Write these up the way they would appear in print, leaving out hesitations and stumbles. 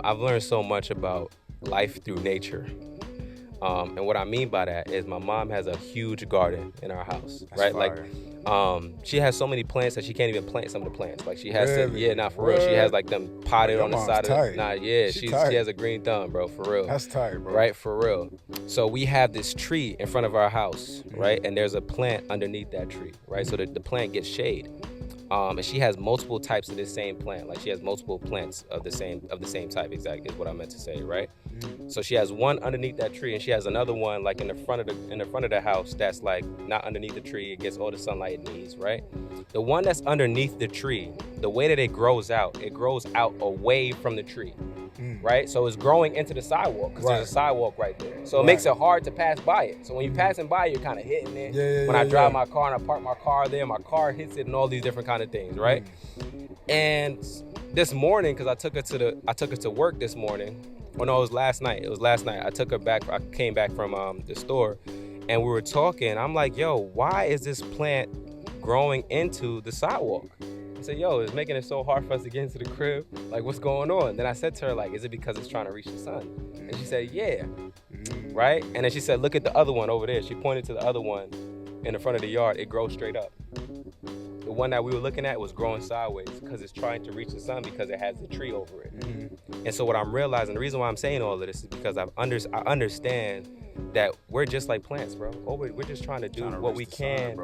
I've learned so much about life through nature. And what I mean by that is my mom has a huge garden in our house, That's right? fire. She has so many plants that she can't even plant some of the plants. Like she has Really? yeah, not for real. She has like them potted Your on the mom's side tight. of nah, yeah, She she tight. has a green thumb, bro, for real. That's tight, bro. Right, for real. So we have this tree in front of our house, right? And there's a plant underneath that tree, right? So the plant gets shade. And she has multiple types of this same plant. Like she has multiple plants of the same type, exactly is what I meant to say, right? So she has one underneath that tree, and she has another one like in the front of the house that's like not underneath the tree. It gets all the sunlight it needs, right? The one that's underneath the tree, the way that it grows out away from the tree, right? So it's growing into the sidewalk because there's a sidewalk right there. So it makes it hard to pass by it. So when you're passing by, you're kind of hitting it. When I drive my car and I park my car there, my car hits it and all these different kind of things, right? And this morning, because I took her to work this morning. Oh no, it was last night. I took her back. I came back from the store, and we were talking. I'm like, yo, why is this plant growing into the sidewalk? I said, yo, it's making it so hard for us to get into the crib. Like, what's going on? Then I said to her, like, is it because it's trying to reach the sun? And she said, yeah. Right? And then she said, look at the other one over there. She pointed to the other one in the front of the yard. It grows straight up. The one that we were looking at was growing sideways because it's trying to reach the sun because it has the tree over it. And so what I'm realizing, the reason why I'm saying all of this is because I understand that we're just like plants, bro. We're just trying to do what we can.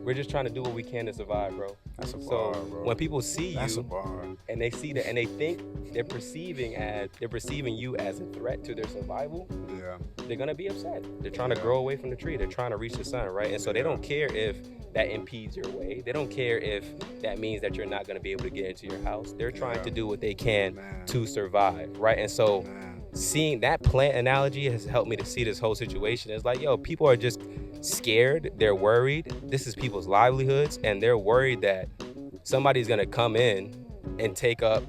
We're just trying to do what we can to survive, bro. That's a bar, so bro. When people see That's you a bar. and they see that and they think they're perceiving you as a threat to their survival, they're gonna be upset. They're trying to grow away from the tree. They're trying to reach the sun, right? And so they don't care if that impedes your way. They don't care if that means that you're not gonna be able to get into your house. They're trying to do what they can to survive, right? And so seeing that plant analogy has helped me to see this whole situation. It's like, yo, people are just scared. They're worried. This is people's livelihoods, and they're worried that somebody's gonna come in and take up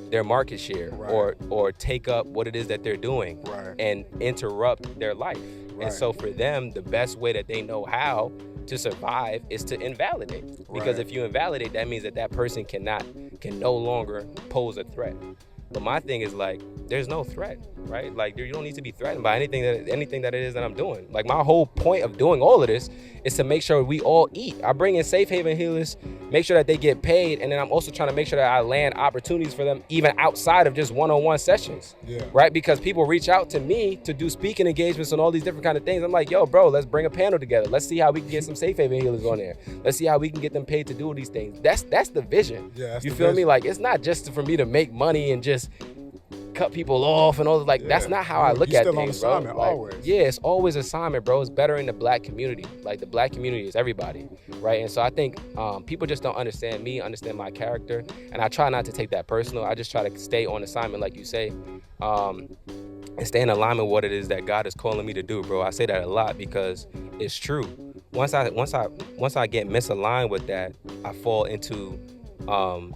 their market share or take up what it is that they're doing and interrupt their life. And so for them, the best way that they know how to survive is to invalidate. Because if you invalidate, that means that person can no longer pose a threat. But my thing is like, there's no threat, right? Like you don't need to be threatened by anything that it is that I'm doing. Like my whole point of doing all of this is to make sure we all eat. I bring in safe haven healers, make sure that they get paid, and then I'm also trying to make sure that I land opportunities for them even outside of just one-on-one sessions, right? Because people reach out to me to do speaking engagements and all these different kind of things. I'm like, yo, bro, let's bring a panel together. Let's see how we can get some safe haven healers on there. Let's see how we can get them paid to do these things. That's the vision. You feel me? Like it's not just for me to make money and just cut people off and all like that's not how I look at things, bro. Like, always. Yeah, it's always assignment, bro. It's better in the black community. Like the black community is everybody, right? And so I think people just don't understand me, understand my character, and I try not to take that personal. I just try to stay on assignment, like you say, and stay in alignment with what it is that God is calling me to do, bro. I say that a lot because it's true. Once I get misaligned with that, I fall into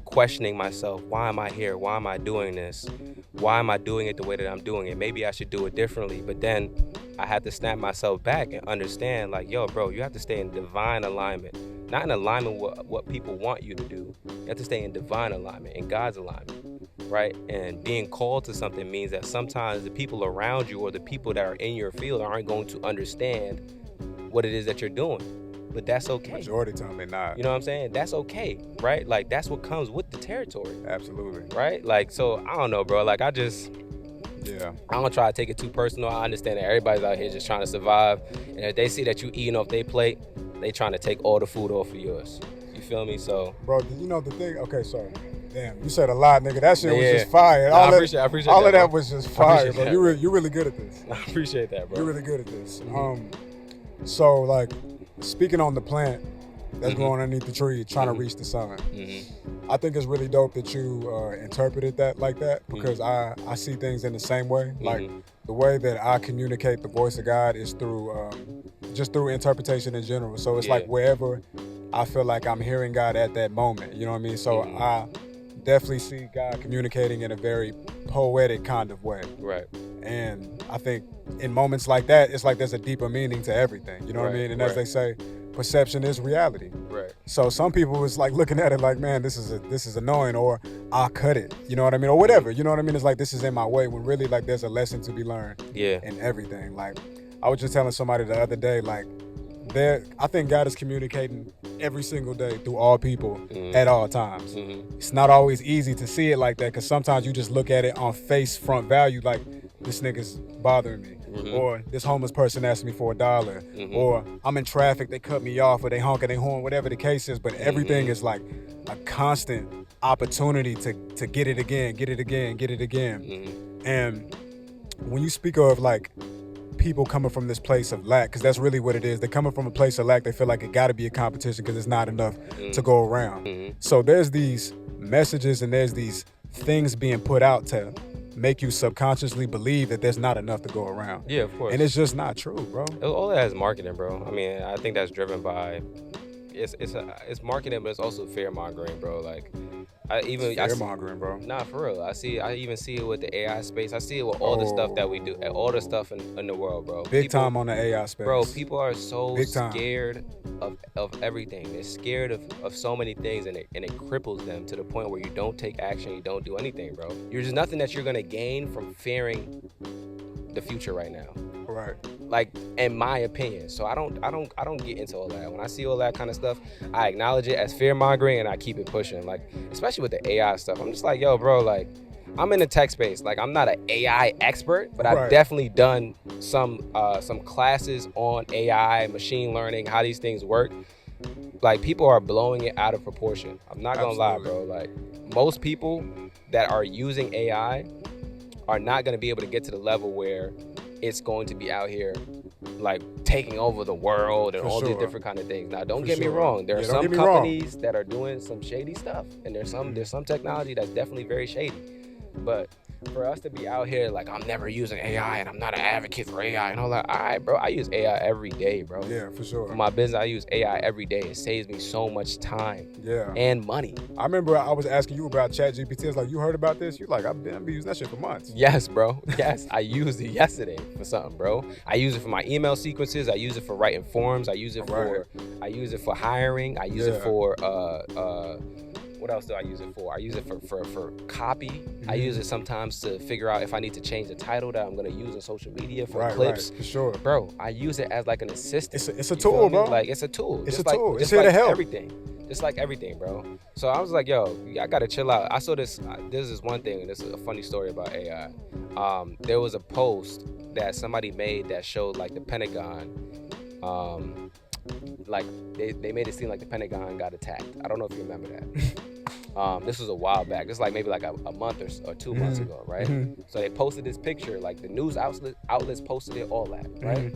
questioning myself. Why am I here? Why am I doing this? Why am I doing it the way that I'm doing it? Maybe I should do it differently. But then I have to snap myself back and understand, like, yo, bro, you have to stay in divine alignment. Not in alignment with what people want you to do. You have to stay in divine alignment, in God's alignment, right? And being called to something means that sometimes the people around you or the people that are in your field aren't going to understand what it is that you're doing. But that's okay. Majority of the time they're not. You know what I'm saying? That's okay, right? Like, that's what comes with the territory. Absolutely. Right? Like, so, I don't know, bro. Like, I don't try to take it too personal. I understand that everybody's out here just trying to survive. And if they see that you eating off their plate, they trying to take all the food off of yours. You feel me? So. Bro, you know the thing? Okay, sorry. Damn, you said a lot, nigga. That shit was just fire. I appreciate all that, of that was just fire, bro. You're really good at this. I appreciate that, bro. You're really good at this. So, like, speaking on the plant that's growing underneath the tree, trying to reach the sun, I think it's really dope that you interpreted that like that because I see things in the same way. Like, the way that I communicate the voice of God is through just through interpretation in general. So it's like wherever I feel like I'm hearing God at that moment, you know what I mean? So I definitely see God communicating in a very poetic kind of way. Right. And I think in moments like that, it's like there's a deeper meaning to everything. You know what I mean? And as they say, perception is reality. Right. So some people was like looking at it like, man, this is annoying, or I'll cut it. You know what I mean? Or whatever. You know what I mean? It's like, this is in my way, when really like there's a lesson to be learned in everything. Like, I was just telling somebody the other day, like, I think God is communicating every single day through all people at all times. It's not always easy to see it like that, because sometimes you just look at it on face front value, like, this nigga's bothering me, or this homeless person asked me for $1, or I'm in traffic, they cut me off, or they honk at their horn, whatever the case is. But everything is like a constant opportunity to get it again. And when you speak of like people coming from this place of lack, because that's really what it is. They're coming from a place of lack. They feel like it got to be a competition because it's not enough to go around. So there's these messages and there's these things being put out to make you subconsciously believe that there's not enough to go around. Yeah, of course. And it's just not true, bro. All that is marketing, bro. I mean, I think that's driven by it's marketing, but it's also fear mongering, bro. Like, fear mongering, bro. Nah, for real. I even see it with the AI space. I see it with all the stuff that we do, and all the stuff in the world, bro. Big time on the AI space, bro. People are so scared of everything. They're scared of so many things, and it cripples them to the point where you don't take action, you don't do anything, bro. There's nothing that you're gonna gain from fearing the future right now. Right. Like, in my opinion. So I don't get into all that. When I see all that kind of stuff, I acknowledge it as fear mongering and I keep it pushing. Like, especially with the AI stuff. I'm just like, yo, bro, like, I'm in the tech space. Like, I'm not an AI expert, but I've definitely done some classes on AI, machine learning, how these things work. Like, people are blowing it out of proportion. I'm not gonna lie, bro. Like, most people that are using AI are not gonna be able to get to the level where it's going to be out here like taking over the world and all these different kind of things. Now, don't get me wrong. There are some companies that are doing some shady stuff, and there's some technology that's definitely very shady. But for us to be out here like, I'm never using AI and I'm not an advocate for AI and all that. All right, bro, I use AI every day, bro. Yeah, for sure. For my business, I use AI every day. It saves me so much time and money. I remember I was asking you about ChatGPT. I was like, you heard about this? You're like, I've been using that shit for months. Yes, bro. Yes, I used it yesterday for something, bro. I use it for my email sequences. I use it for writing forms. I use it for hiring. I use it for what else do I use it for? I use it for copy. I use it sometimes to figure out if I need to change the title that I'm gonna use on social media for clips. Right, for sure. Bro, I use it as like an assistant. It's a tool, bro. Like, it's a tool. It's a tool. It's here to help. Everything. Just like everything, bro. So I was like, yo, I gotta chill out. I saw this. This is one thing, and this is a funny story about AI. There was a post that somebody made that showed like the Pentagon. Like they made it seem like the Pentagon got attacked. I don't know if you remember that. This was a while back. This is like maybe like a month or 2 months ago, right? So they posted this picture, like the news outlets posted it, all that, right?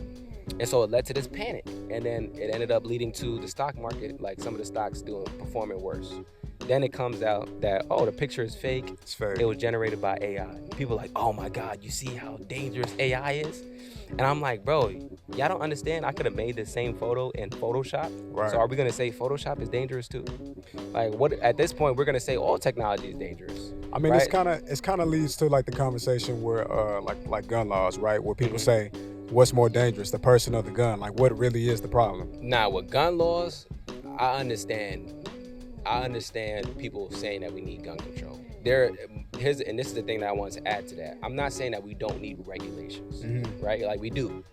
And so it led to this panic, and then it ended up leading to the stock market, like some of the stocks performing worse. Then it comes out that, oh, the picture is fake. It's fake. It was generated by AI. People are like, oh my God, you see how dangerous AI is? And I'm like, bro, y'all don't understand. I could have made the same photo in Photoshop. Right. So are we gonna say Photoshop is dangerous too? Like, what? At this point, we're gonna say all technology is dangerous. I mean, right? it's kind of leads to like the conversation where like gun laws, right? Where people say, what's more dangerous, the person or the gun? Like, what really is the problem? Nah, with gun laws, I understand people saying that we need gun control. And this is the thing that I wanted to add to that. I'm not saying that we don't need regulations, right? Like, we do.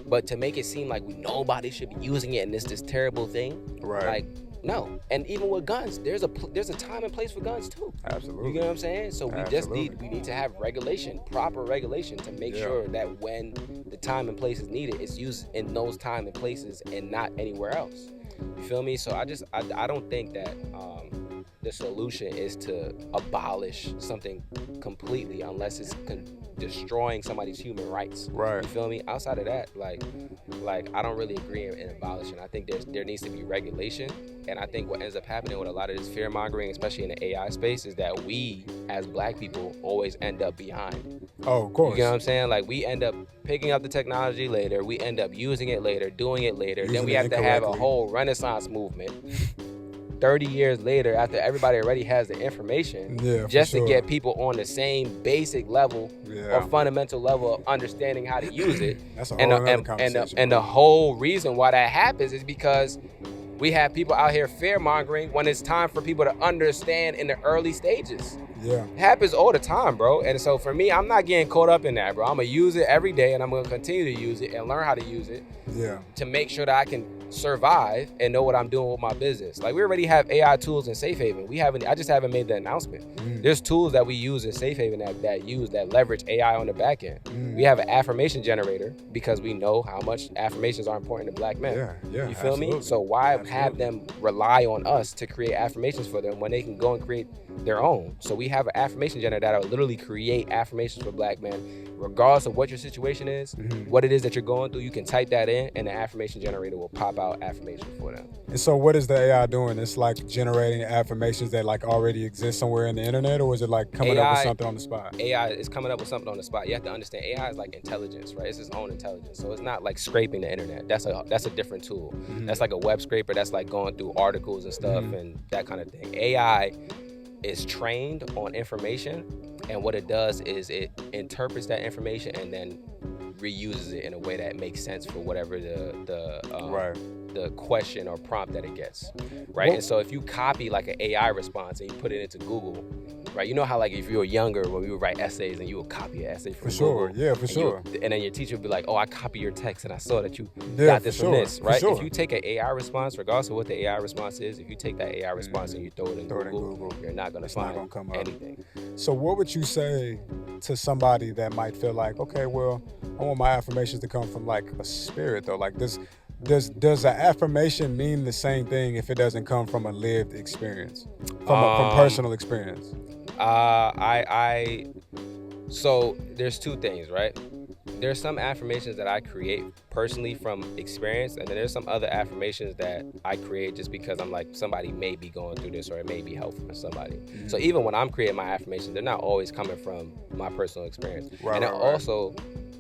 But to make it seem like nobody should be using it and it's this terrible thing, right? Like, no. And even with guns, there's a time and place for guns too. Absolutely. You get what I'm saying? So we need to have proper regulation to make sure that when the time and place is needed, it's used in those time and places and not anywhere else. You feel me? So I don't think that the solution is to abolish something completely unless it's destroying somebody's human rights. Right. You feel me? Outside of that, like I don't really agree in abolishing. I think there needs to be regulation, and I think what ends up happening with a lot of this fear mongering, especially in the AI space, is that we as Black people always end up behind. Oh, of course. You know what I'm saying? Like, we end up picking up the technology later, we end up using it later, doing it later, then we have to have a whole Renaissance movement 30 years later, after everybody already has the information, just to get people on the same basic level or fundamental level of understanding how to use it. That's a whole other conversation. And the whole reason why that happens is because we have people out here fear-mongering when it's time for people to understand in the early stages. Yeah. It happens all the time, bro. And so for me, I'm not getting caught up in that, bro. I'm going to use it every day, and I'm going to continue to use it and learn how to use it to make sure that I can survive and know what I'm doing with my business. Like, we already have AI tools in Safe Haven. I just haven't made the announcement. There's tools that we use in Safe Haven that leverage AI on the back end. We have an affirmation generator because we know how much affirmations are important to Black men. You feel me? So why have them rely on us to create affirmations for them when they can go and create their own? So we have an affirmation generator that will literally create affirmations for Black men, regardless of what your situation is, what it is that you're going through. You can type that in, and the affirmation generator will pop out affirmations for them. And so what is the AI doing? It's like generating affirmations that like already exist somewhere in the internet, or is it like coming up with something on the spot? AI is coming up with something on the spot. You have to understand, AI is like intelligence, right? It's its own intelligence. So it's not like scraping the internet. That's a different tool. That's like a web scraper. That's like going through articles and stuff and that kind of thing. AI is trained on information, and what it does is it interprets that information and then reuses it in a way that makes sense for whatever the question or prompt that it gets, right? Well, and so if you copy like an AI response and you put it into Google, right? You know how like if you were younger when we would write essays and you would copy an essay from Google. For sure. And then your teacher would be like, oh, I copy your text and I saw that you got this from this, right? If you take an AI response, regardless of what the AI response is, if you take that AI response and you throw it in Google, you're not going to find anything. So what would you say to somebody that might feel like, okay, well, I want my affirmations to come from like a spirit though? Like does an affirmation mean the same thing if it doesn't come from a lived experience, from personal experience? So there's two things, right? There's some affirmations that I create personally from experience, and then there's some other affirmations that I create just because I'm like, somebody may be going through this or it may be helpful for somebody. So even when I'm creating my affirmations, they're not always coming from my personal experience. Also,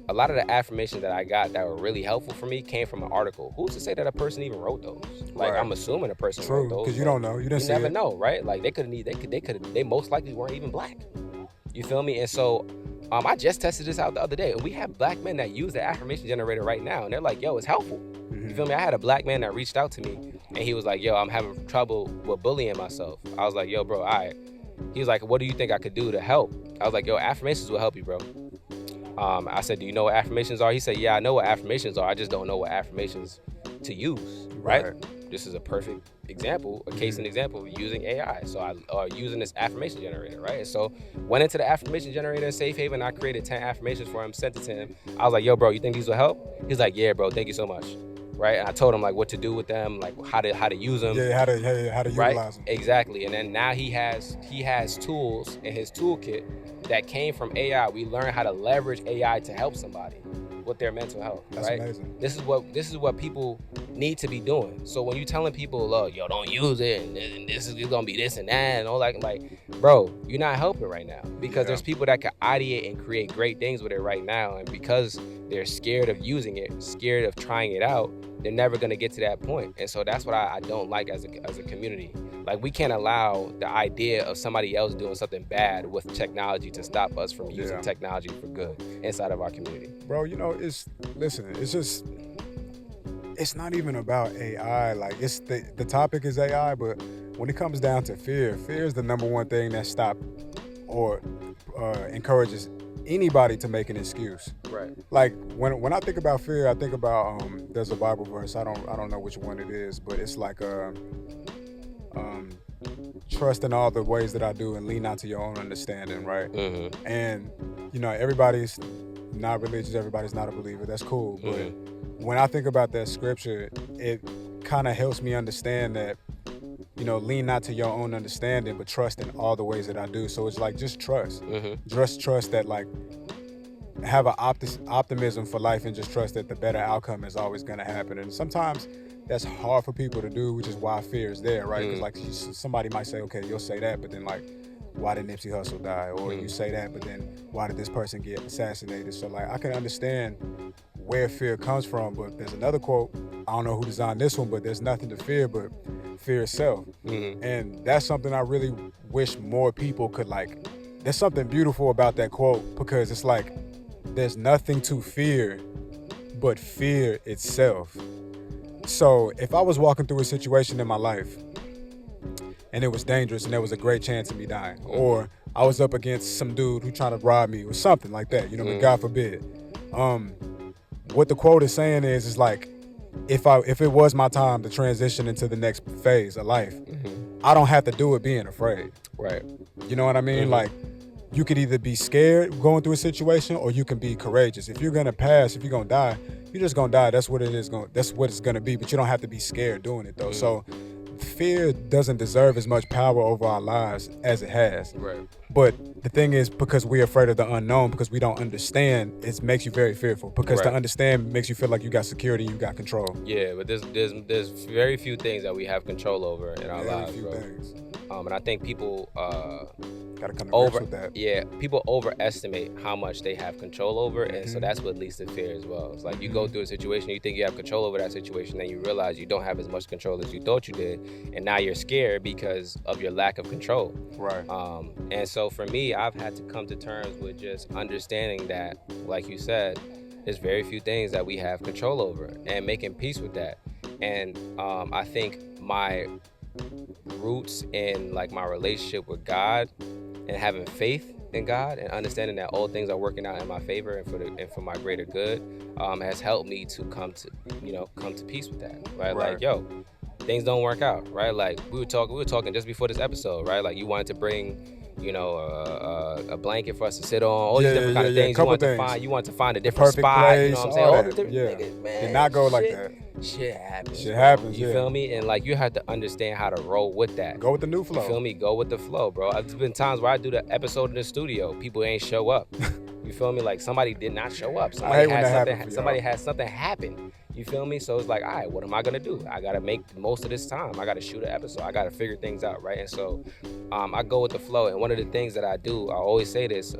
a lot of the affirmations that I got that were really helpful for me came from an article. Who's to say that a person even wrote those? Like, I'm assuming a person wrote those. Because you don't know. You never know, right? Like they most likely weren't even Black. You feel me? And so I just tested this out the other day, and we have Black men that use the affirmation generator right now, and they're like, yo, it's helpful. You feel me? I had a Black man that reached out to me, and he was like, yo, I'm having trouble with bullying myself. I was like, yo, bro, all right. He was like, what do you think I could do to help? I was like, yo, affirmations will help you, bro. I said, do you know what affirmations are? He said, yeah, I know what affirmations are. I just don't know what affirmations to use, right? This is a perfect example, a case and example of using AI. So I using this affirmation generator, right? And so went into the affirmation generator in Safe Haven. I created 10 affirmations for him, sent it to him. I was like, yo, bro, you think these will help? He's like, yeah, bro, thank you so much. Right? And I told him like what to do with them, like how to use them. Yeah, how to utilize them. Exactly. And then now he has tools in his toolkit that came from AI. We learned how to leverage AI to help somebody with their mental health. That's right? amazing. This is what people need to be doing. So when you telling people, look, yo, don't use it, and this is gonna be this and that, and all that, like, bro, you're not helping right now, because there's people that can ideate and create great things with it right now, and because they're scared of using it, scared of trying it out, they're never gonna get to that point. And so that's what I don't like as a community. Like, we can't allow the idea of somebody else doing something bad with technology to stop us from using technology for good inside of our community. Bro, you know, it's not even about AI. Like, it's the topic is AI, but when it comes down to fear is the number one thing that stops or encourages anybody to make an excuse. Right. Like, when I think about fear, I think about there's a Bible verse. I don't know which one it is, but it's like trust in all the ways that I do and lean not to your own understanding, right? Mm-hmm. And you know, everybody's not religious, everybody's not a believer. That's cool, but when I think about that scripture, it kind of helps me understand that, you know, lean not to your own understanding, but trust in all the ways that I do. So it's like, just trust. Just trust that, like, have an optimism for life, and just trust that the better outcome is always going to happen. And sometimes that's hard for people to do, which is why fear is there, right? Because like, somebody might say, okay, you'll say that, but then like, why did Nipsey Hussle die? Or you say that, but then why did this person get assassinated? So like, I can understand where fear comes from, but there's another quote, I don't know who designed this one, but there's nothing to fear but fear itself. And that's something I really wish more people could like. There's something beautiful about that quote, because it's like there's nothing to fear but fear itself. So if I was walking through a situation in my life and it was dangerous and there was a great chance of me dying, or I was up against some dude who trying to rob me or something like that, you know, God forbid. What the quote is saying is like, if it was my time to transition into the next phase of life, I don't have to do it being afraid. Right. You know what I mean? Like, you could either be scared going through a situation, or you can be courageous. If you're gonna pass, if you're gonna die, you're just gonna die. That's what it is. That's what it's gonna be. But you don't have to be scared doing it though. So fear doesn't deserve as much power over our lives as it has. Right. But the thing is, because we're afraid of the unknown, because we don't understand, it makes you very fearful. Because to understand makes you feel like you got security, you got control. Yeah, but there's very few things that we have control over in our lives, bro. Things. And I think people gotta come to grips with that. Yeah, people overestimate how much they have control over, and so that's what leads to fear as well. It's like you go through a situation, you think you have control over that situation, then you realize you don't have as much control as you thought you did, and now you're scared because of your lack of control. Right. And so for me, I've had to come to terms with just understanding that, like you said, there's very few things that we have control over, and making peace with that. And I think my roots in like my relationship with God and having faith in God and understanding that all things are working out in my favor and for my greater good has helped me to come to peace with that, right? Like, yo, things don't work out, right? Like we were talking just before this episode, right? Like you wanted to bring a blanket for us to sit on, all these different kind of things. You want to find a different spot, place, you know what I'm saying? All the different niggas, man. Did not go like that. Shit happens. You feel me? And like you have to understand how to roll with that. Go with the new flow. You feel me? Go with the flow, bro. There's been times where I do the episode in the studio, people ain't show up. You feel me? Like somebody did not show up. Somebody had something happen. You feel me? So it's like, all right, what am I gonna do? I gotta make the most of this time. I gotta shoot an episode. I gotta figure things out, right? And so I go with the flow. And one of the things that I do, I always say this,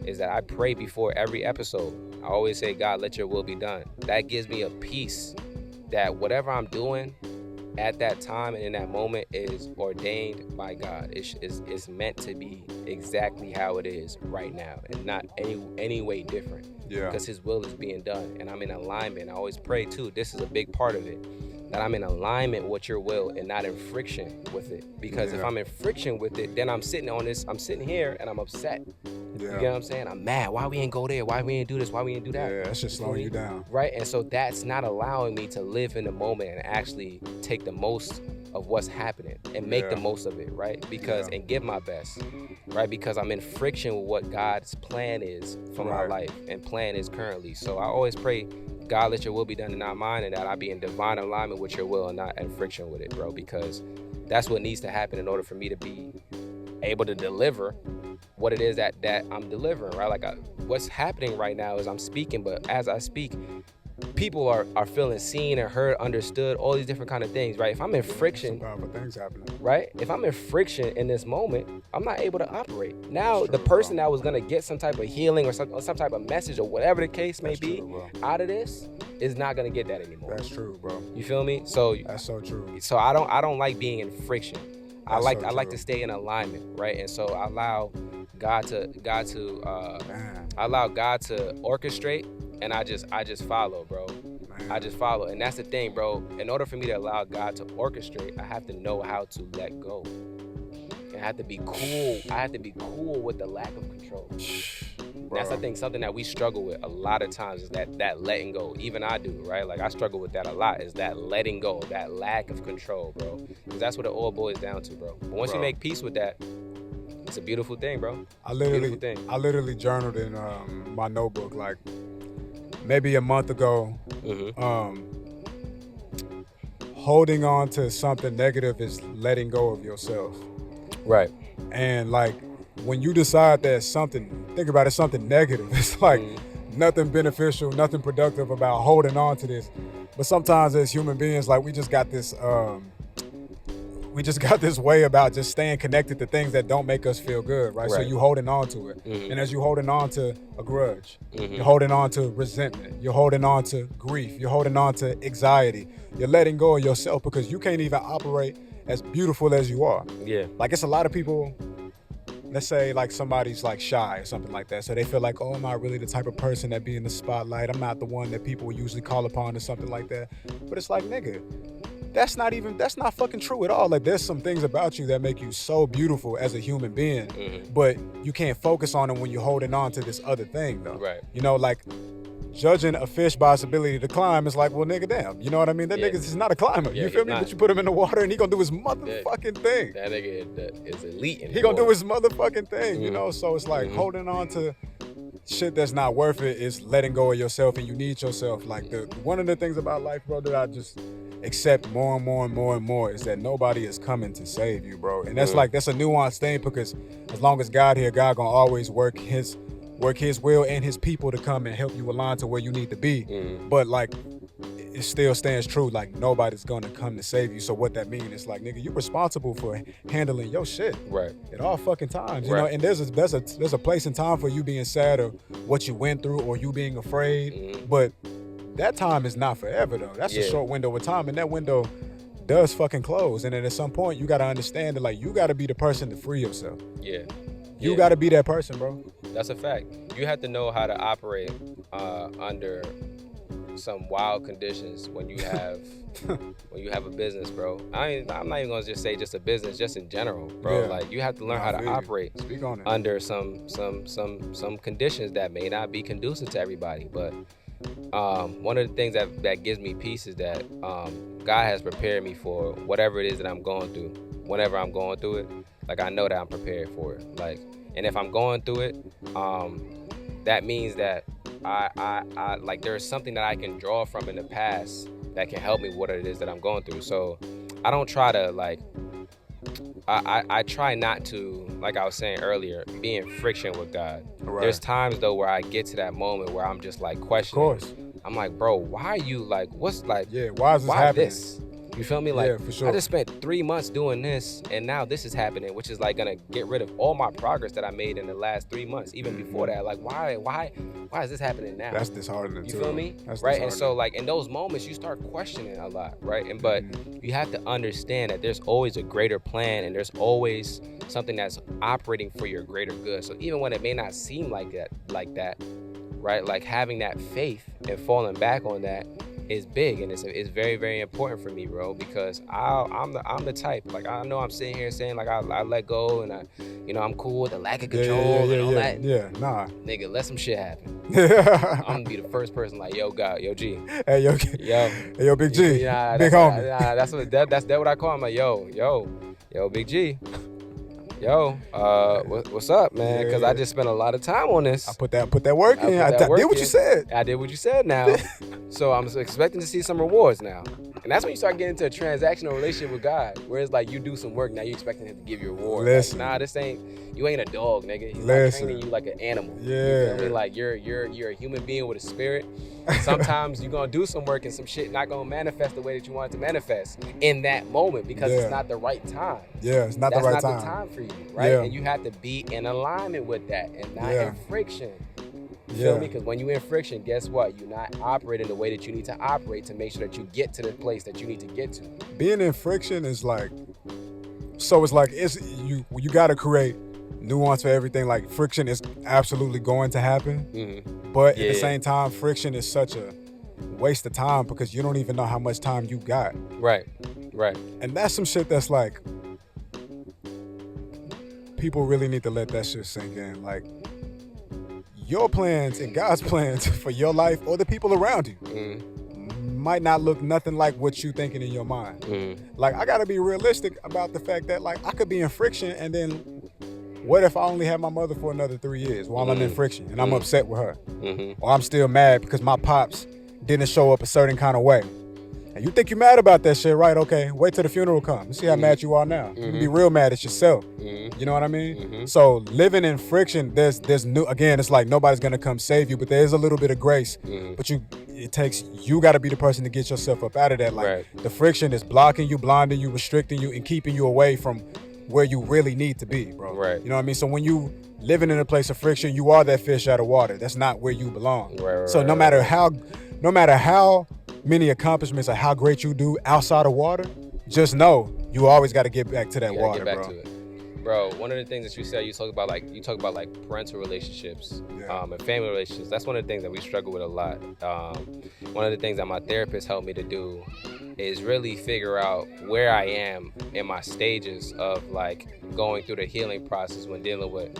is that I pray before every episode. I always say, God, let your will be done. That gives me a peace that whatever I'm doing at that time and in that moment is ordained by God. It's meant to be exactly how it is right now and not any way different. Yeah. Because his will is being done and I'm in alignment. I always pray too, this is a big part of it, that I'm in alignment with your will and not in friction with it. Because if I'm in friction with it, then I'm sitting here and I'm upset. You know what I'm saying? I'm mad. Why we ain't go there? Why we ain't do this? Why we ain't do that? Yeah, that's just slowing you down. Right? And so that's not allowing me to live in the moment and actually take the most of what's happening and make the most of it, right? Because and give my best, right? Because I'm in friction with what God's plan is for my life and plan is currently. So I always pray, God, let your will be done and not mine, and that I be in divine alignment with your will and not in friction with it, bro, because that's what needs to happen in order for me to be able to deliver what it is that I'm delivering, right? Like what's happening right now is I'm speaking, but as I speak, people are feeling seen and heard, understood, all these different kind of things, right? If I'm in friction, some powerful things happening, right? If I'm in friction in this moment, I'm not able to operate. Now, the person that was gonna get some type of healing or some type of message or whatever the case may be out of this is not gonna get that anymore. That's true, bro. You feel me? So that's so true. So I don't like being in friction. I like to stay in alignment, right? And so I allow God to orchestrate, and I just follow, bro. I just follow. And that's the thing, bro. In order for me to allow God to orchestrate, I have to know how to let go. And I have to be cool. I have to be cool with the lack of control. Bro. That's, I think, something that we struggle with a lot of times is that letting go. Even I do, right? Like I struggle with that a lot, is that letting go, that lack of control, bro. Because that's what it all boils down to, bro. But once you make peace with that, it's a beautiful thing, bro. I literally journaled in my notebook like maybe a month ago. Holding on to something negative is letting go of yourself. Right. And like when you decide that something negative, it's like nothing beneficial, nothing productive about holding on to this. But sometimes as human beings, like we just got this way about just staying connected to things that don't make us feel good, right? So you holding on to it. And as you holding on to a grudge, you're holding on to resentment, you're holding on to grief, you're holding on to anxiety, you're letting go of yourself because you can't even operate as beautiful as you are. Yeah. Like, it's a lot of people, let's say like somebody's like shy or something like that. So they feel like, oh, I'm not really the type of person that be in the spotlight. I'm not the one that people usually call upon or something like that. But it's like, nigga, that's not fucking true at all. Like, there's some things about you that make you so beautiful as a human being, but you can't focus on them when you're holding on to this other thing, though. Right. You know, like, judging a fish by its ability to climb is like, well, nigga, damn. You know what I mean? That nigga is not a climber. You feel me? But you put him in the water and he gonna do his motherfucking thing. That nigga is elite. He gonna do his motherfucking thing, you know? So it's like holding on to shit that's not worth it is letting go of yourself, and you need yourself. Like, one of the things about life, bro, that I just accept more and more and more and more is that nobody is coming to save you, bro. And that's like, that's a nuanced thing, because as long as God here, God gonna always work his will and his people to come and help you align to where you need to be. But like, it still stands true. Like, nobody's gonna come to save you. So what that means is like, nigga, you're responsible for handling your shit. Right. At all fucking times. You know, and there's a place and time for you being sad or what you went through or you being afraid. But that time is not forever though. That's a short window of time, and that window does fucking close. And then at some point you gotta understand that, like, you gotta be the person to free yourself. Yeah. You gotta be that person, bro. That's a fact. You have to know how to operate under some wild conditions when you have a business, bro. I'm not even gonna just say just a business, just in general, bro. Like, you have to learn how to operate under some conditions that may not be conducive to everybody. But one of the things that gives me peace is that God has prepared me for whatever it is that I'm going through. Whenever I'm going through it, like, I know that I'm prepared for it. Like, and if I'm going through it, that means that I like, there's something that I can draw from in the past that can help me with what it is that I'm going through. So I don't try to, like, I try not to, like I was saying earlier, be in friction with God. Right. There's times though where I get to that moment where I'm just like questioning. Of course. I'm like, bro, why are you like, what's like, why is this happening? This? You feel me? Like, yeah, for sure. I just spent 3 months doing this, and now this is happening, which is like gonna get rid of all my progress that I made in the last 3 months, even before that. Like, why is this happening now? That's disheartening too. You feel me? That's right. And so, like, in those moments, you start questioning a lot, right? And but you have to understand that there's always a greater plan, and there's always something that's operating for your greater good. So even when it may not seem like that, right? Like, having that faith and falling back on that is big, and it's very, very important for me, bro, because I'm the type, like, I know I'm sitting here saying like I let go and I'm cool with the lack of control and all that. Nigga, let some shit happen. I'm gonna be the first person like, yo, God, yo, G, hey, yo, Big G, big homie. That's what I call him. Like, yo, Big G. Yo, what's up, man? Because I just spent a lot of time on this. I put that work in. I did what you said. I did what you said now. So I'm expecting to see some rewards now. And that's when you start getting into a transactional relationship with God, where it's like you do some work, now you expecting him to give you a reward. Listen. Like, you ain't a dog, nigga. He's not training you like an animal. Yeah. You feel me? Like, you're a human being with a spirit. Sometimes you're gonna do some work and some shit not gonna manifest the way that you want it to manifest in that moment because it's not the right time. Yeah, it's not the right time. That's not the time for you, right? Yeah. And you have to be in alignment with that and not in friction. You feel me? Because when you're in friction, guess what? You're not operating the way that you need to operate to make sure that you get to the place that you need to get to. Being in friction is like, so it's like, you got to create nuance for everything. Like, friction is absolutely going to happen, but at the same time, friction is such a waste of time because you don't even know how much time you got. Right. And that's some shit that's like, people really need to let that shit sink in. Like, your plans and God's plans for your life or the people around you might not look nothing like what you thinking in your mind. Like, I gotta be realistic about the fact that, like, I could be in friction, and then what if I only have my mother for another 3 years while I'm in friction and I'm upset with her? Or I'm still mad because my pops didn't show up a certain kind of way. And you think you're mad about that shit, right? Okay, wait till the funeral comes. See how mad you are now. You can be real mad at yourself. You know what I mean? So living in friction, there's new, again, it's like nobody's gonna come save you, but there is a little bit of grace. But you gotta be the person to get yourself up out of that. Like, the friction is blocking you, blinding you, restricting you, and keeping you away from where you really need to be, bro. Right. You know what I mean? So when you living in a place of friction, you are that fish out of water. That's not where you belong. So no matter how many accomplishments or how great you do outside of water, just know you always got to get back to that water, get back bro. to it. Bro, one of the things that you said, you talk about like parental relationships, and family relationships. That's one of the things that we struggle with a lot. One of the things that my therapist helped me to do is really figure out where I am in my stages of like going through the healing process when dealing with,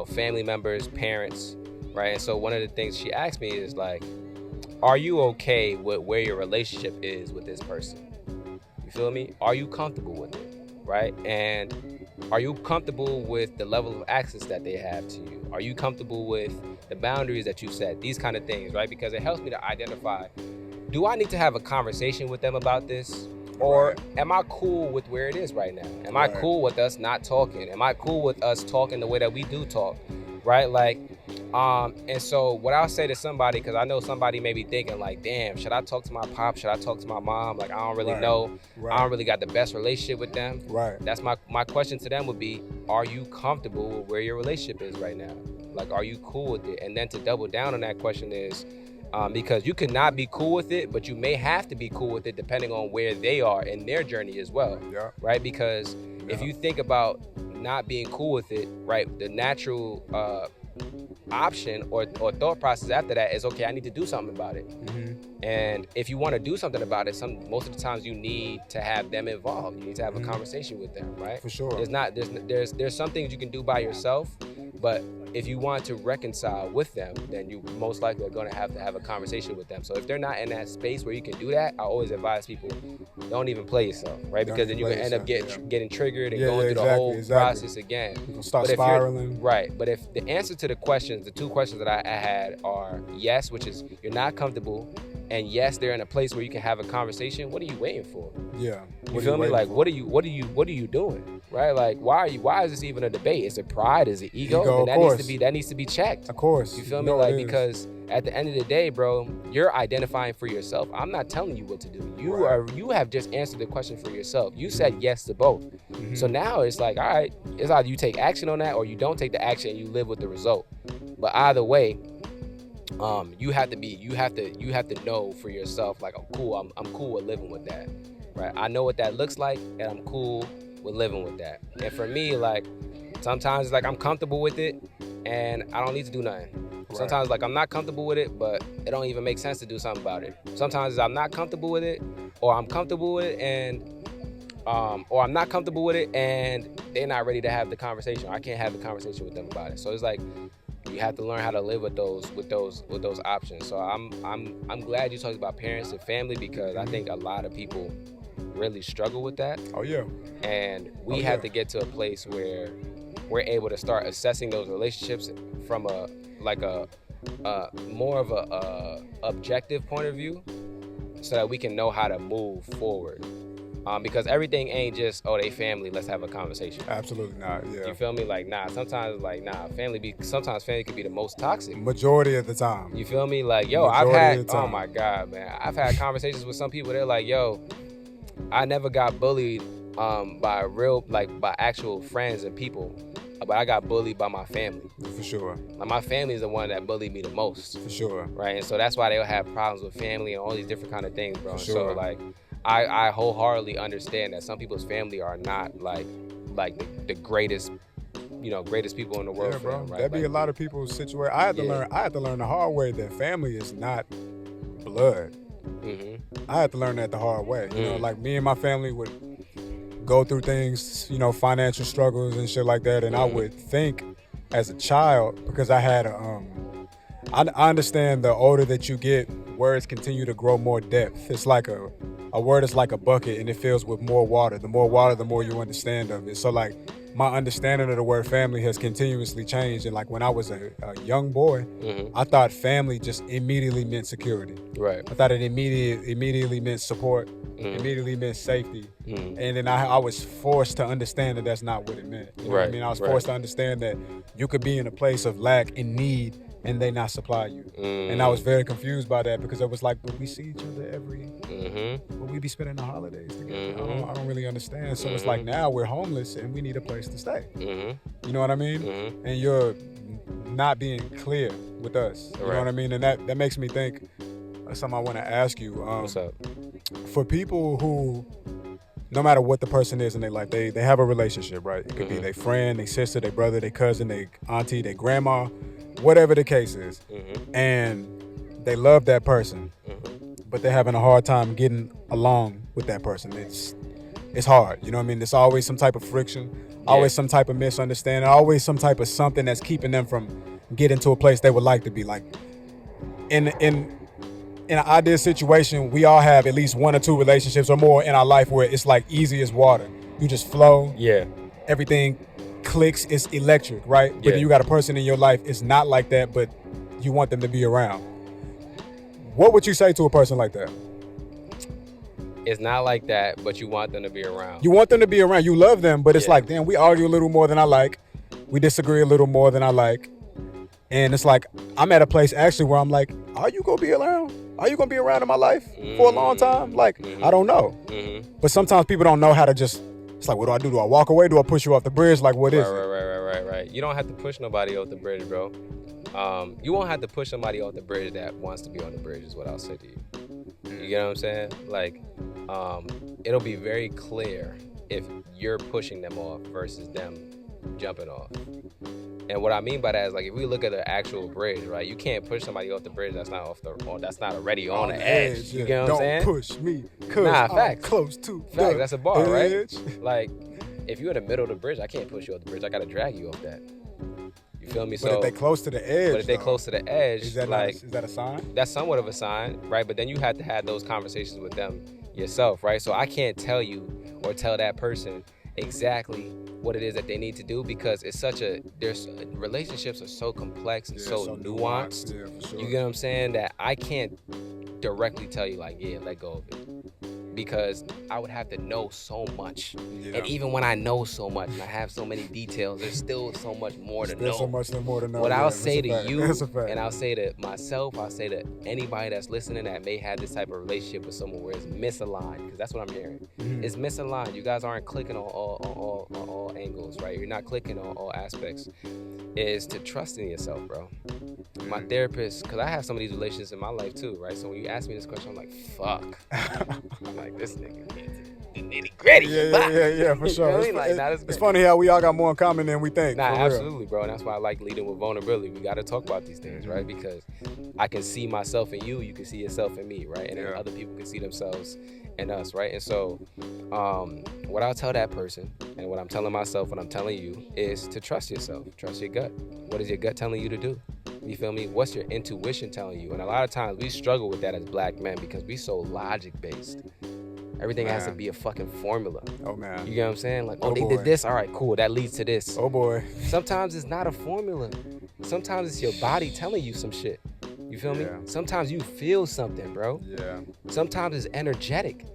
family members, parents, right? And so one of the things she asked me is like, are you okay with where your relationship is with this person? You feel me? Are you comfortable with it, right? And are you comfortable with the level of access that they have to you? Are you comfortable with the boundaries that you set? These kind of things, right? Because it helps me to identify, do I need to have a conversation with them about this? Or am I cool with where it is right now? Am I cool with us not talking? Am I cool with us talking the way that we do talk, right? Like, and so what I'll say to somebody, because I know somebody may be thinking like, damn, should I talk to my pop? Should I talk to my mom? Like, I don't really know. I don't really got the best relationship with them. That's my question to them would be, are you comfortable with where your relationship is right now? Like, are you cool with it? And then to double down on that question is, because you could not be cool with it, but you may have to be cool with it depending on where they are in their journey as well, right? Because if you think about not being cool with it, right, the natural option or thought process after that is, okay, I need to do something about it. And if you want to do something about it, most of the times you need to have them involved. You need to have a conversation with them, right? For sure. There's some things you can do by yourself, but if you want to reconcile with them, then you most likely are going to have a conversation with them. So if they're not in that space where you can do that, I always advise people, don't even play yourself, right? Because then you're going to end up getting triggered and going through the whole process again. You're going to start spiraling. Right. But if the answer to the two questions that I had are yes, which is you're not comfortable, and yes, they're in a place where you can have a conversation, what are you waiting for? Yeah. You feel me? Like, what are you doing? Right? Like, why is this even a debate? Is it pride? Is it ego? And that needs to be checked. Of course. You feel me? Like, because at the end of the day, bro, you're identifying for yourself. I'm not telling you what to do. You have just answered the question for yourself. You said yes to both. So now it's like, all right, it's either you take action on that or you don't take the action and you live with the result. But either way, you have to know for yourself, like, I'm cool with living with that, right? I know what that looks like, and I'm cool with living with that. And for me, like, sometimes like I'm comfortable with it, and I don't need to do nothing. Sometimes like I'm not comfortable with it, but it don't even make sense to do something about it. Sometimes I'm not comfortable with it, or I'm comfortable with it, and or I'm not comfortable with it, and they're not ready to have the conversation. I can't have the conversation with them about it. So it's like, you have to learn how to live with those options. So I'm glad you talked about parents and family, because I think a lot of people really struggle with that. Oh yeah. And we have to get to a place where we're able to start assessing those relationships from a more of a objective point of view, so that we can know how to move forward. Because everything ain't just, oh, they family, let's have a conversation. Absolutely not. Yeah. You feel me? Like, nah. Sometimes family could be the most toxic. Majority of the time. You feel me? Like, yo, oh my God, man. I've had conversations with some people. They're like, yo, I never got bullied by actual friends and people, but I got bullied by my family. For sure. Like, my family is the one that bullied me the most. For sure. Right? And so that's why they'll have problems with family and all these different kind of things, bro. For sure. So like, I wholeheartedly understand that some people's family are not like the greatest, greatest people in the world. Yeah, bro. Right? That'd be a lot of people's situation. I had to learn the hard way that family is not blood. I had to learn that the hard way. You know, like, me and my family would go through things, financial struggles and shit like that, and I would think as a child, because I had I understand the older that you get, words continue to grow more depth. It's like a word is like a bucket, and it fills with more water. The more water, the more you understand of it. So like, my understanding of the word family has continuously changed. And like, when I was a young boy, I thought family just immediately meant security. Right. I thought it immediately meant support, immediately meant safety. And then I was forced to understand that that's not what it meant. You know what I mean? I was forced to understand that you could be in a place of lack and need, and they not supply you. And I was very confused by that, because it was like, but we see each other but we be spending the holidays together. I don't really understand. So it's like, now we're homeless and we need a place to stay. You know what I mean? And you're not being clear with us. You know what I mean? And that makes me think of something I want to ask you. What's up? For people who no matter what the person is in their life, they have a relationship, right? It could be their friend, their sister, their brother, their cousin, their auntie, their grandma, whatever the case is. And they love that person, but they're having a hard time getting along with that person. It's hard, you know what I mean? There's always some type of friction, always some type of misunderstanding, always some type of something that's keeping them from getting to a place they would like to be. Like in an ideal situation, we all have at least 1 or 2 relationships or more in our life where it's like easy as water. You just flow. Yeah. Everything clicks. It's electric, right? But then you got a person in your life, it's not like that, but you want them to be around. What would you say to a person like that? It's not like that, but you want them to be around. You want them to be around. You love them, but it's like, damn, we argue a little more than I like. We disagree a little more than I like. And it's like, I'm at a place actually where I'm like, are you going to be around? Are you going to be around in my life for a long time? Like, I don't know. But sometimes people don't know how to just, it's like, what do I do? Do I walk away? Do I push you off the bridge? Like, what is it? Right. You don't have to push nobody off the bridge, bro. You won't have to push somebody off the bridge that wants to be on the bridge is what I'll say to you. You get what I'm saying? Like, it'll be very clear if you're pushing them off versus them jumping off. And what I mean by that is, like, if we look at an actual bridge, right? You can't push somebody off the bridge that's not already on the edge. You get what I'm saying? Don't push me, cause I'm close to the facts. That's a bar, edge. Right? Like, if you're in the middle of the bridge, I can't push you off the bridge. I gotta drag you off that. You feel me? But if they close to the edge, but if they close to the edge, is that a sign? That's somewhat of a sign, right? But then you have to have those conversations with them yourself, right? So I can't tell you or tell that person exactly what it is that they need to do, because it's relationships are so complex and so nuanced. Yeah, for sure. You get what I'm saying? That I can't directly tell you, like, yeah, let go of it, because I would have to know so much. And even when I know so much and I have so many details, there's still so much more to know. So much more to know. What I'll say to you, and I'll say to myself, I'll say to anybody that's listening that may have this type of relationship with someone where it's misaligned, because that's what I'm hearing. It's misaligned. You guys aren't clicking on all angles, right? You're not clicking on all aspects. Is to trust in yourself, bro. My therapist, because I have some of these relationships in my life too, right? So when you ask me this question, I'm like, fuck. I'm like, this nigga the nitty gritty. Yeah, for sure. It's funny how we all got more in common than we think. Nah, absolutely, bro. And that's why I like leading with vulnerability. We got to talk about these things, right? Because I can see myself in you, you can see yourself in me, right? And then other people can see themselves in us, right? And so what I'll tell that person, and what I'm telling myself, what I'm telling you, is to trust yourself. Trust your gut. What is your gut telling you to do? You feel me? What's your intuition telling you? And a lot of times we struggle with that as black men because we so logic-based. Everything has to be a fucking formula. Oh, man. You get what I'm saying? Like, they did this. All right, cool. That leads to this. Oh, boy. Sometimes it's not a formula. Sometimes it's your body telling you some shit. You feel me? Sometimes you feel something, bro. Yeah. Sometimes it's energetic,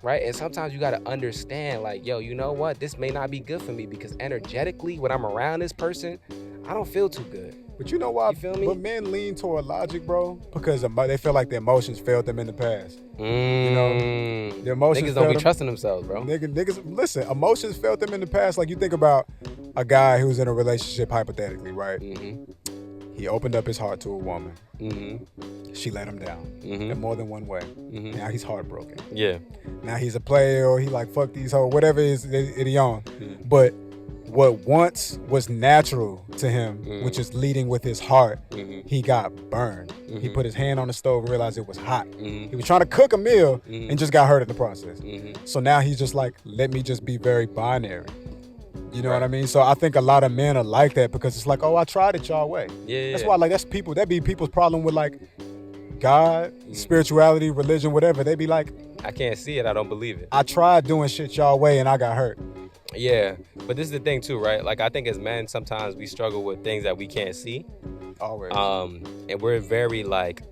right? And sometimes you got to understand, like, yo, you know what? This may not be good for me because energetically, when I'm around this person, I don't feel too good. But you know why? You feel me? But men lean toward logic, bro, because they feel like their emotions failed them in the past. You know, their emotions. Niggas don't be trusting themselves, bro. Niggas, listen, emotions failed them in the past. Like, you think about a guy who's in a relationship, hypothetically, right? He opened up his heart to a woman. She let him down in more than one way. Now he's heartbroken. Yeah. Now he's a player, or he like, fuck these hoes, whatever it is he on. But what once was natural to him, which is leading with his heart, he got burned. He put his hand on the stove and realized it was hot. He was trying to cook a meal and just got hurt in the process. So now he's just like, let me just be very binary. You know what I mean? So I think a lot of men are like that because it's like, oh, I tried it y'all way. That's why, like, that be people's problem with, like, God, spirituality, religion, whatever. They be like, I can't see it, I don't believe it. I tried doing shit y'all way and I got hurt. Yeah, but this is the thing too, right? Like, I think as men, sometimes we struggle with things that we can't see. Always. And we're very, like,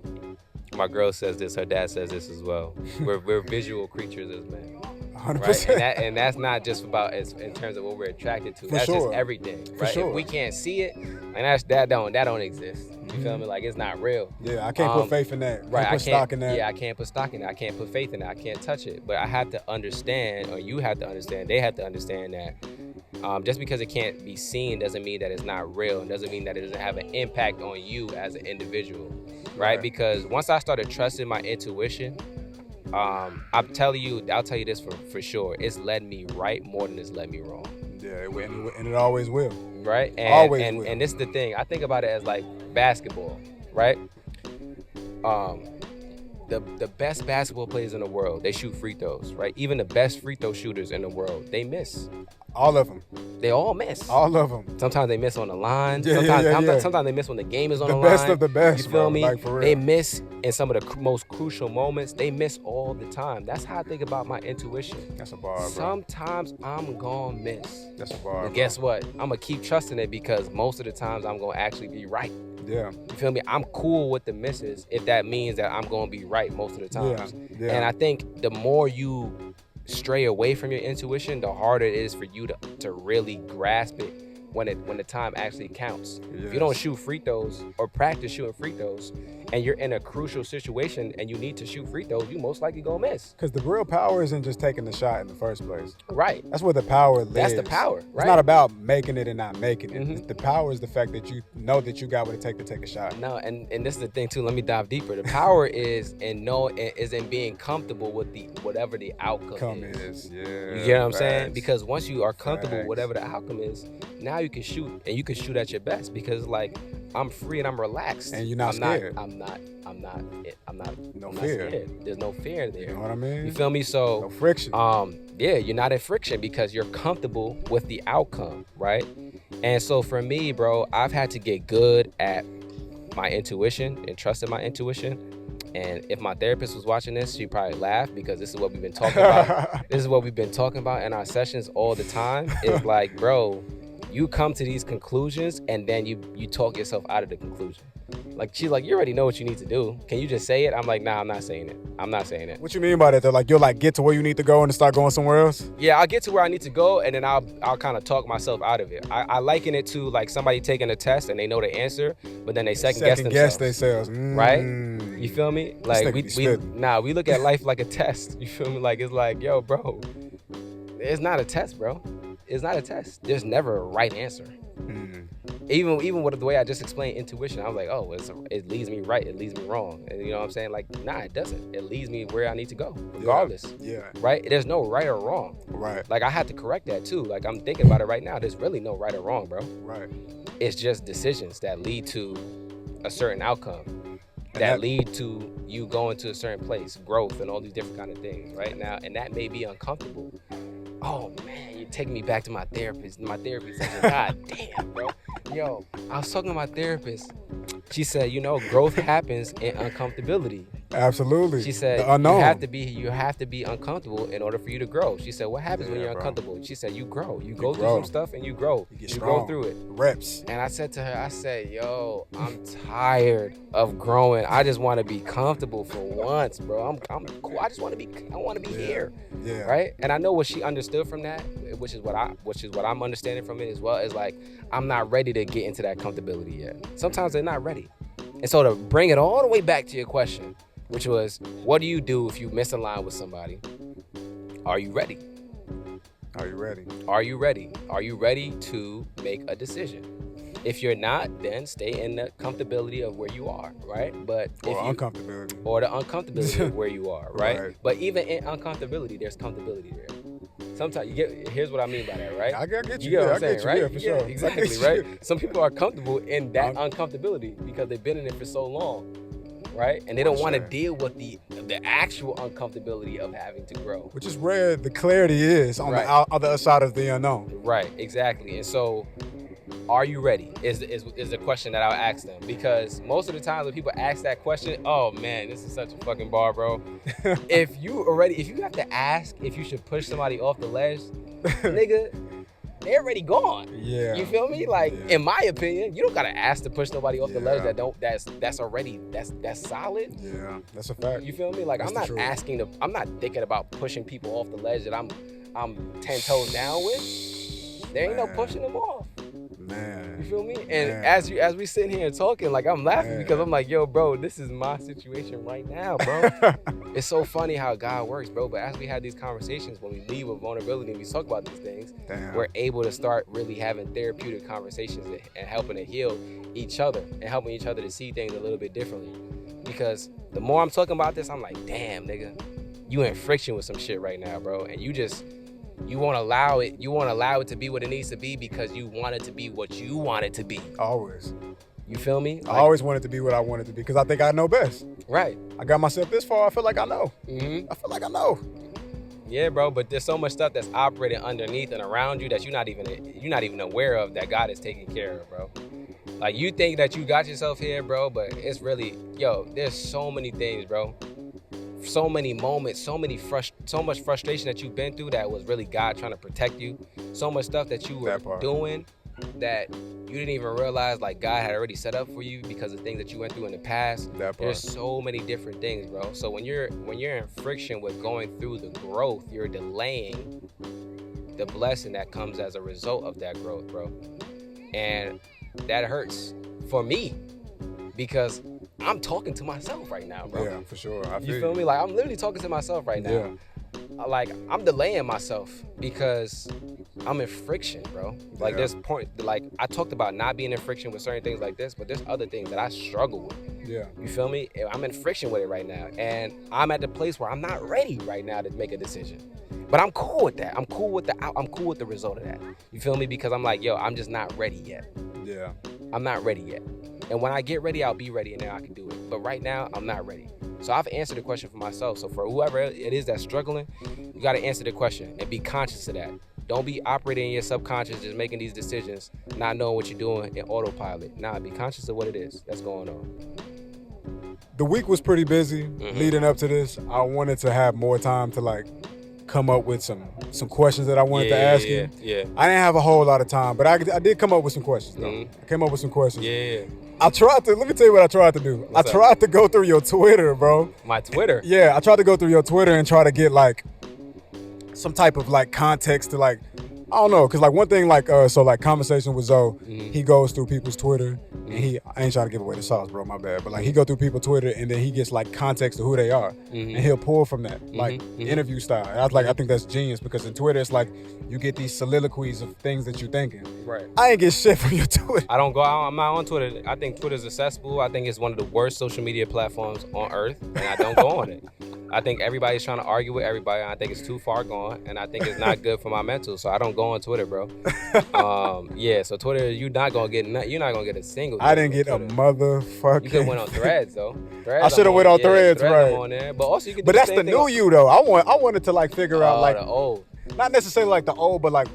my girl says this, her dad says this as well. We're visual creatures as men. 100%. Right? And that's not just about in terms of what we're attracted to. That's just everything, right? If we can't see it, and that don't exist. You feel me? Like, it's not real. Yeah, I can't put faith in that. Right, I can't put stock in that. Yeah, I can't put stock in that. I can't put faith in that. I can't touch it. But I have to understand, or you have to understand, they have to understand that just because it can't be seen doesn't mean that it's not real. It doesn't mean that it doesn't have an impact on you as an individual, right? Because once I started trusting my intuition, I'll tell you this for sure. It's led me right more than it's led me wrong. Yeah, and it always will. Right? And, always will. And this is the thing. I think about it as like basketball, right? The best basketball players in the world, they shoot free throws, right? Even the best free throw shooters in the world, they miss. All of them. They all miss. All of them. Sometimes they miss on the line. Yeah, Sometimes they miss when the game is on the line. The best of the best, you feel bro. me? Like, for real. They miss in some of the most crucial moments. They miss all the time. That's how I think about my intuition. That's a bar, bro. Sometimes I'm gonna miss. That's a bar, But guess what? I'm gonna keep trusting it because most of the times I'm gonna actually be right. Yeah. You feel me? I'm cool with the misses if that means that I'm gonna be right most of the times. Yeah. And I think the more you stray away from your intuition, the harder it is for you to really grasp it when the time actually counts. Yes. If you don't shoot free throws or practice shooting free throws and you're in a crucial situation and you need to shoot free throws, you most likely gonna miss. Because the real power isn't just taking the shot in the first place. Right. That's where the power lives. That's the power, right? It's not about making it and not making it. Mm-hmm. The power is the fact that you know that you got what it takes to take a shot. No, and this is the thing too. Let me dive deeper. The power is in being comfortable with whatever the outcome is. Yeah. You get what I'm saying? Because once you are comfortable with Facts. whatever the outcome is, now you can shoot, and you can shoot at your best because like I'm free and I'm relaxed. And you're not scared. I'm not fear. scared. There's no fear there. You know what I mean? You feel me? So no friction. Yeah, you're not in friction because you're comfortable with the outcome, right? And so for me, bro, I've had to get good at my intuition and trusting my intuition. And if my therapist was watching this, she'd probably laugh because this is what we've been talking about. This is what we've been talking about in our sessions all the time. It's like, bro, you come to these conclusions and then you talk yourself out of the conclusion. Like, she's like, you already know what you need to do. Can you just say it? I'm like, nah, I'm not saying it. I'm not saying it. What you mean by that? They're like, you'll like get to where you need to go and start going somewhere else? Yeah, I'll get to where I need to go and then I'll kind of talk myself out of it. I liken it to like somebody taking a test and they know the answer, but then they second guess themselves. Right? You feel me? Like we look at life like a test. You feel me? Like it's like, yo, bro, it's not a test, bro. It's not a test. There's never a right answer. Even with the way I just explained intuition, I was like, oh, it leads me right, it leads me wrong. And you know what I'm saying? Like, nah, it doesn't. It leads me where I need to go, regardless. Yeah. Right? There's no right or wrong. Right. Like, I had to correct that too. Like, I'm thinking about it right now. There's really no right or wrong, bro. Right. It's just decisions that lead to a certain outcome. That lead to you going to a certain place, growth, and all these different kind of things, right? Now, and that may be uncomfortable. Oh man, you're taking me back to my therapist. My therapist said, God damn, bro. Yo, I was talking to my therapist. She said, you know, growth happens in uncomfortability. Absolutely. She said, the unknown. you have to be uncomfortable in order for you to grow. She said, what happens when you're uncomfortable? She said, you grow. You go through some stuff and you grow. You grow through it. Reps. And I said to her, yo, I'm tired of growing. I just want to be comfortable for once, bro. I'm cool. I want to be here. Yeah. Right? And I know what she understood from that, which is what I'm understanding from it as well, is like, I'm not ready to get into that comfortability yet. Sometimes they're not ready. And so to bring it all the way back to your question, which was, what do you do if you misalign with somebody? Are you ready? Are you ready? Are you ready? Are you ready to make a decision? If you're not, then stay in the comfortability of where you are, right? But uncomfortability. Or the uncomfortability of where you are, right? But even in uncomfortability, there's comfortability there. Sometimes here's what I mean by that, right? I get you. You get what I'm saying, right? Yeah, for sure. Exactly, right? Some people are comfortable in that uncomfortability because they've been in it for so long, right? And they don't want to deal with the actual uncomfortability of having to grow. Which is where the clarity is on the other side of the unknown. Right, exactly. And so, are you ready? Is the question that I'll ask them, because most of the time when people ask that question, oh man, this is such a fucking bar, bro. If you have to ask if you should push somebody off the ledge, nigga, they're already gone. Yeah. You feel me? Like, in my opinion, you don't gotta ask to push nobody off the ledge that's already solid. Yeah, that's a fact. You feel me? Like, I'm not thinking about pushing people off the ledge that I'm 10 toes down with. There ain't no pushing them off. Man. You feel me? And as we sitting here talking, like, I'm laughing because I'm like, yo, bro, this is my situation right now, bro. It's so funny how God works, bro. But as we have these conversations, when we leave with vulnerability and we talk about these things, we're able to start really having therapeutic conversations and helping to heal each other and helping each other to see things a little bit differently. Because the more I'm talking about this, I'm like, damn, nigga, you in friction with some shit right now, bro, and you won't allow it to be what it needs to be because you want it to be what you want it to be. Always. You feel me? I always want it to be what I want it to be because I think I know best. Right. I got myself this far. I feel like I know. Mm-hmm. I feel like I know. Yeah, bro, but there's so much stuff that's operating underneath and around you that you're not even aware of that God is taking care of, bro. Like, you think that you got yourself here, bro, but it's really, there's so many things, bro. So many moments, so much frustration that you've been through that was really God trying to protect you. So much stuff that you were doing that you didn't even realize, like, God had already set up for you because of things that you went through in the past. There's so many different things, bro. So when you're in friction with going through the growth, you're delaying the blessing that comes as a result of that growth, bro. And that hurts for me because I'm talking to myself right now, bro. Yeah, for sure. You feel me? Like, I'm literally talking to myself right now. Yeah. Like, I'm delaying myself because I'm in friction, bro. Like, there's point, like, I talked about not being in friction with certain things like this, but there's other things that I struggle with. Yeah. You feel me? I'm in friction with it right now. And I'm at the place where I'm not ready right now to make a decision. But I'm cool with that. I'm cool with the result of that. You feel me? Because I'm like, I'm just not ready yet. Yeah. I'm not ready yet. And when I get ready, I'll be ready and then I can do it. But right now, I'm not ready. So I've answered the question for myself. So for whoever it is that's struggling, you got to answer the question and be conscious of that. Don't be operating in your subconscious, just making these decisions, not knowing what you're doing in autopilot. Nah, be conscious of what it is that's going on. The week was pretty busy leading up to this. I wanted to have more time to, like, come up with some questions that I wanted to ask you. Yeah. I didn't have a whole lot of time, but I did come up with some questions, though. I came up with some questions. Yeah. Let me tell you what I tried to do. I tried to go through your Twitter, bro. My Twitter? Yeah, I tried to go through your Twitter and try to get, like, some type of, like, context to, like, I don't know, because, like, one thing, like, Conversation with Zoe, he goes through people's Twitter, and I ain't trying to give away the sauce, bro, my bad, but, like, he go through people's Twitter, and then he gets, like, context of who they are, and he'll pull from that, like, interview style. And I think that's genius, because in Twitter, it's like, you get these soliloquies of things that you're thinking. Right. I ain't get shit from your Twitter. I'm not on Twitter. I think Twitter's a cesspool. I think it's one of the worst social media platforms on earth, and I don't go on it. I think everybody's trying to argue with everybody. I think it's too far gone, and I think it's not good for my mental. So I don't go on Twitter, bro. So Twitter, you're not gonna get a single. I didn't get a motherfucking. You could have went on Threads though. I should have went on Threads, right? On there. But also you could. But that's the new you though. I wanted to, like, figure out, like, the old. Not necessarily like the old, but, like,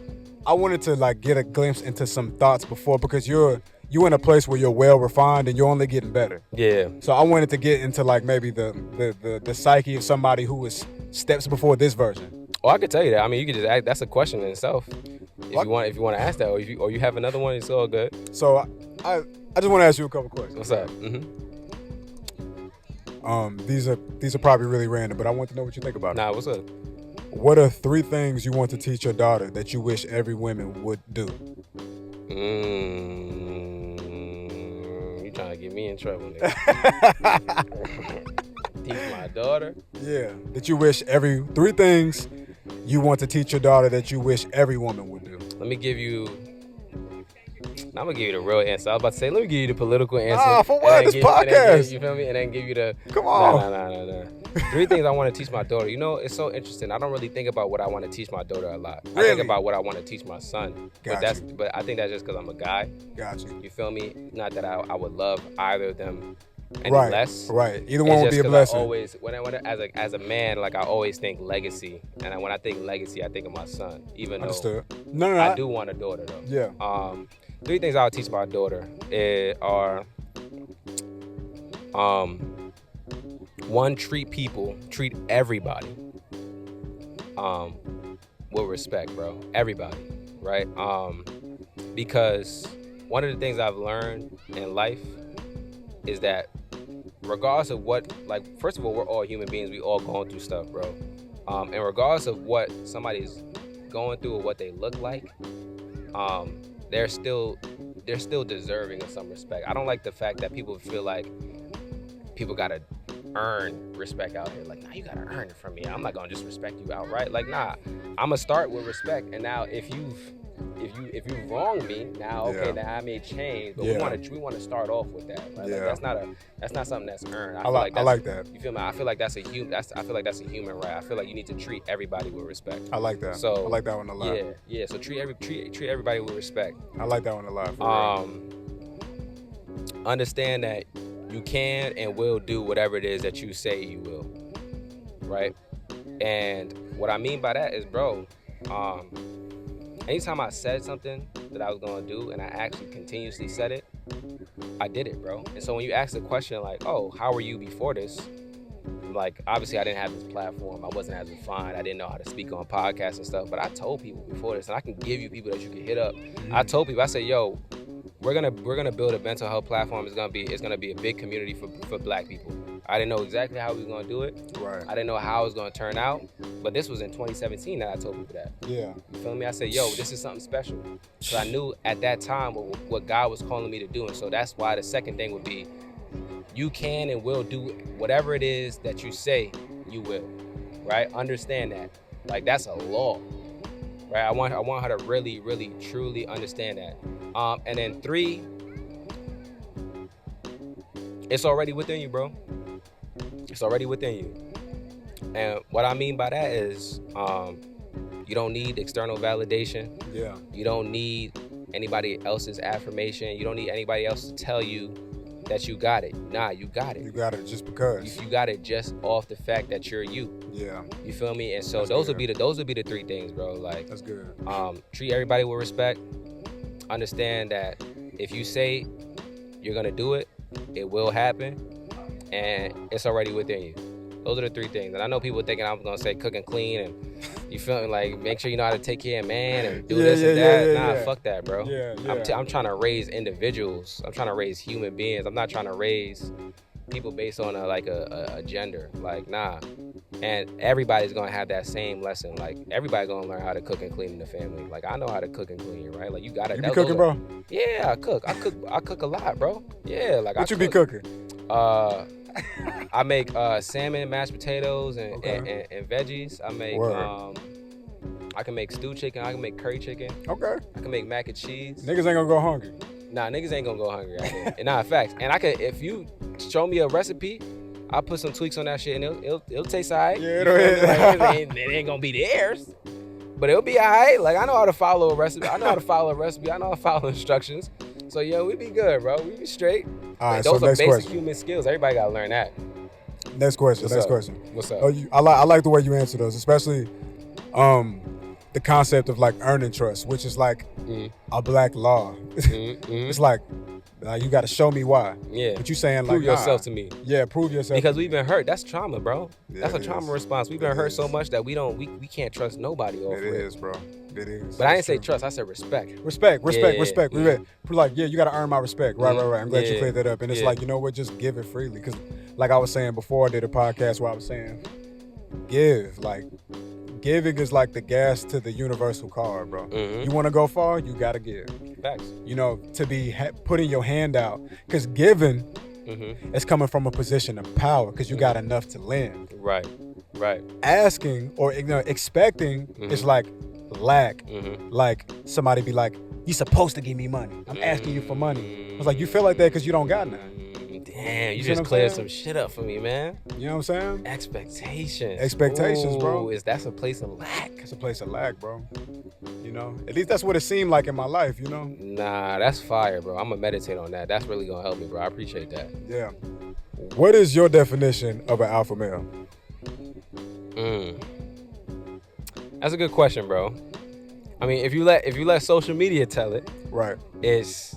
I wanted to, like, get a glimpse into some thoughts before, because you're in a place where you're well refined and you're only getting better. Yeah. So I wanted to get into, like, maybe the psyche of somebody who was steps before this version. Oh, I could tell you that. I mean, you could just ask. That's a question in itself. If you want to ask that, or you have another one, it's all good. So I just want to ask you a couple questions. What's up? These are probably really random, but I want to know what you think about it. Nah, what's up? What are 3 things you want to teach your daughter that you wish every woman would do? You trying to get me in trouble, nigga. Teach my daughter? Yeah, that you wish 3 things you want to teach your daughter that you wish every woman would do. I'm going to give you the real answer. I was about to say, let me give you the political answer. For what? This podcast. You feel me? And then give you the... Come on. Nah. 3 things I want to teach my daughter. You know, it's so interesting. I don't really think about what I want to teach my daughter a lot. Really? I think about what I want to teach my son. But I think that's just because I'm a guy. Got you. You feel me? Not that I would love either of them any less. Right. Either one would be a blessing. I always, as a man, like, I always think legacy. And when I think legacy, I think of my son. Even Understood. though I do want a daughter, though. Yeah. 3 things I'll teach my daughter are, 1, treat everybody with respect, bro. Everybody, right? Because one of the things I've learned in life is that regardless of what, like, first of all, we're all human beings. We all going through stuff, bro. And regardless of what somebody's going through or what they look like, they're still deserving of some respect. I don't like the fact that people feel like people gotta earn respect out here. Like, nah, you gotta earn it from me. I'm not gonna just respect you outright. Like, nah, I'm gonna start with respect. And now if if you wrong me now, okay, now I may change, but we want to start off with that, right? Like that's not something that's earned. I like that. You feel me? I feel like that's a human. I feel like that's a human right. I feel like you need to treat everybody with respect. I like that. So I like that one a lot. Yeah. So treat everybody with respect. I like that one a lot. For real. Understand that you can and will do whatever it is that you say you will, right? And what I mean by that is, bro, anytime I said something that I was gonna do and I actually continuously said it, I did it, bro. And so when you ask the question like, oh, how were you before this? Like, obviously I didn't have this platform. I wasn't as refined. I didn't know how to speak on podcasts and stuff, but I told people before this, and I can give you people that you can hit up. I told people, I said, yo, we're gonna build a mental health platform. It's gonna be a big community for Black people. I didn't know exactly how we were gonna do it. Right. I didn't know how it was gonna turn out. But this was in 2017 that I told people that. Yeah. You feel me? I said, yo, this is something special. So I knew at that time what God was calling me to do. And so that's why the second thing would be, you can and will do whatever it is that you say you will. Right? Understand that. Like, that's a law. Right? I want her to really, really, truly understand that. And then 3, it's already within you, bro. It's already within you. And what I mean by that is, you don't need external validation. Yeah. You don't need anybody else's affirmation. You don't need anybody else to tell you that you got it. Nah, you got it. You got it just because. You got it just off the fact that you're you. Yeah. You feel me? And so those would be the 3 things, bro. Like, that's good. Treat everybody with respect. Understand that if you say you're gonna do it, it will happen, and it's already within you. Those are the 3 things. And I know people thinking I'm gonna say cook and clean, and you feel me, like, make sure you know how to take care of man and do this and that. Fuck that, bro. I'm trying to raise individuals. I'm trying to raise human beings. I'm not trying to raise people based on a gender. Like, nah. And everybody's gonna have that same lesson. Like, everybody's gonna learn how to cook and clean in the family. Like, I know how to cook and clean, right? Like, you gotta. You be cooking, bro? Yeah, I cook. I cook a lot, bro. Yeah, like, what you be cooking? I make salmon, mashed potatoes, and veggies. I make I can make stew chicken. I can make curry chicken. Okay. I can make mac and cheese. Niggas ain't gonna go hungry. Nah, niggas ain't gonna go hungry out there. And nah, facts. And I could, if you show me a recipe, I'll put some tweaks on that shit, and it'll taste alright. Yeah, it ain't gonna be theirs, but it'll be alright. Like, I know how to follow a recipe. I know how to follow instructions. So yeah, we be good, bro. We be straight. All right, those so are next basic question. Human skills. Everybody gotta learn that. Next question. What's up? Oh, I like the way you answer those, especially the concept of like earning trust, which is like a Black law. It's like you got to show me why. Yeah. But you saying like prove yourself to me. Yeah, prove yourself. Because we've been hurt. That's trauma, bro. Yeah, that's a trauma response. We've been hurt so much that we can't trust nobody off it. It is, bro. It is. But I didn't say trust. I said respect. Respect. Like, yeah, you got to earn my respect. Right. I'm glad you cleared that up. And it's like, you know what? Just give it freely. Because like I was saying before, I did a podcast where I was saying, give. Like, giving is like the gas to the universal car, bro. You want to go far, you got to give. Facts. You know, to be putting your hand out. Because giving is coming from a position of power because you got enough to lend. Right. Asking or expecting is like lack. Like somebody be like, you supposed to give me money. I'm asking you for money. I was like, you feel like that because you don't got none. Damn, you just cleared some shit up for me, man. You know what I'm saying? Expectations, bro. That's a place of lack. It's a place of lack, bro. You know? At least that's what it seemed like in my life, you know? Nah, that's fire, bro. I'm gonna meditate on that. That's really gonna help me, bro. I appreciate that. Yeah. What is your definition of an alpha male? That's a good question, bro. I mean, if you let social media tell it, right? It's,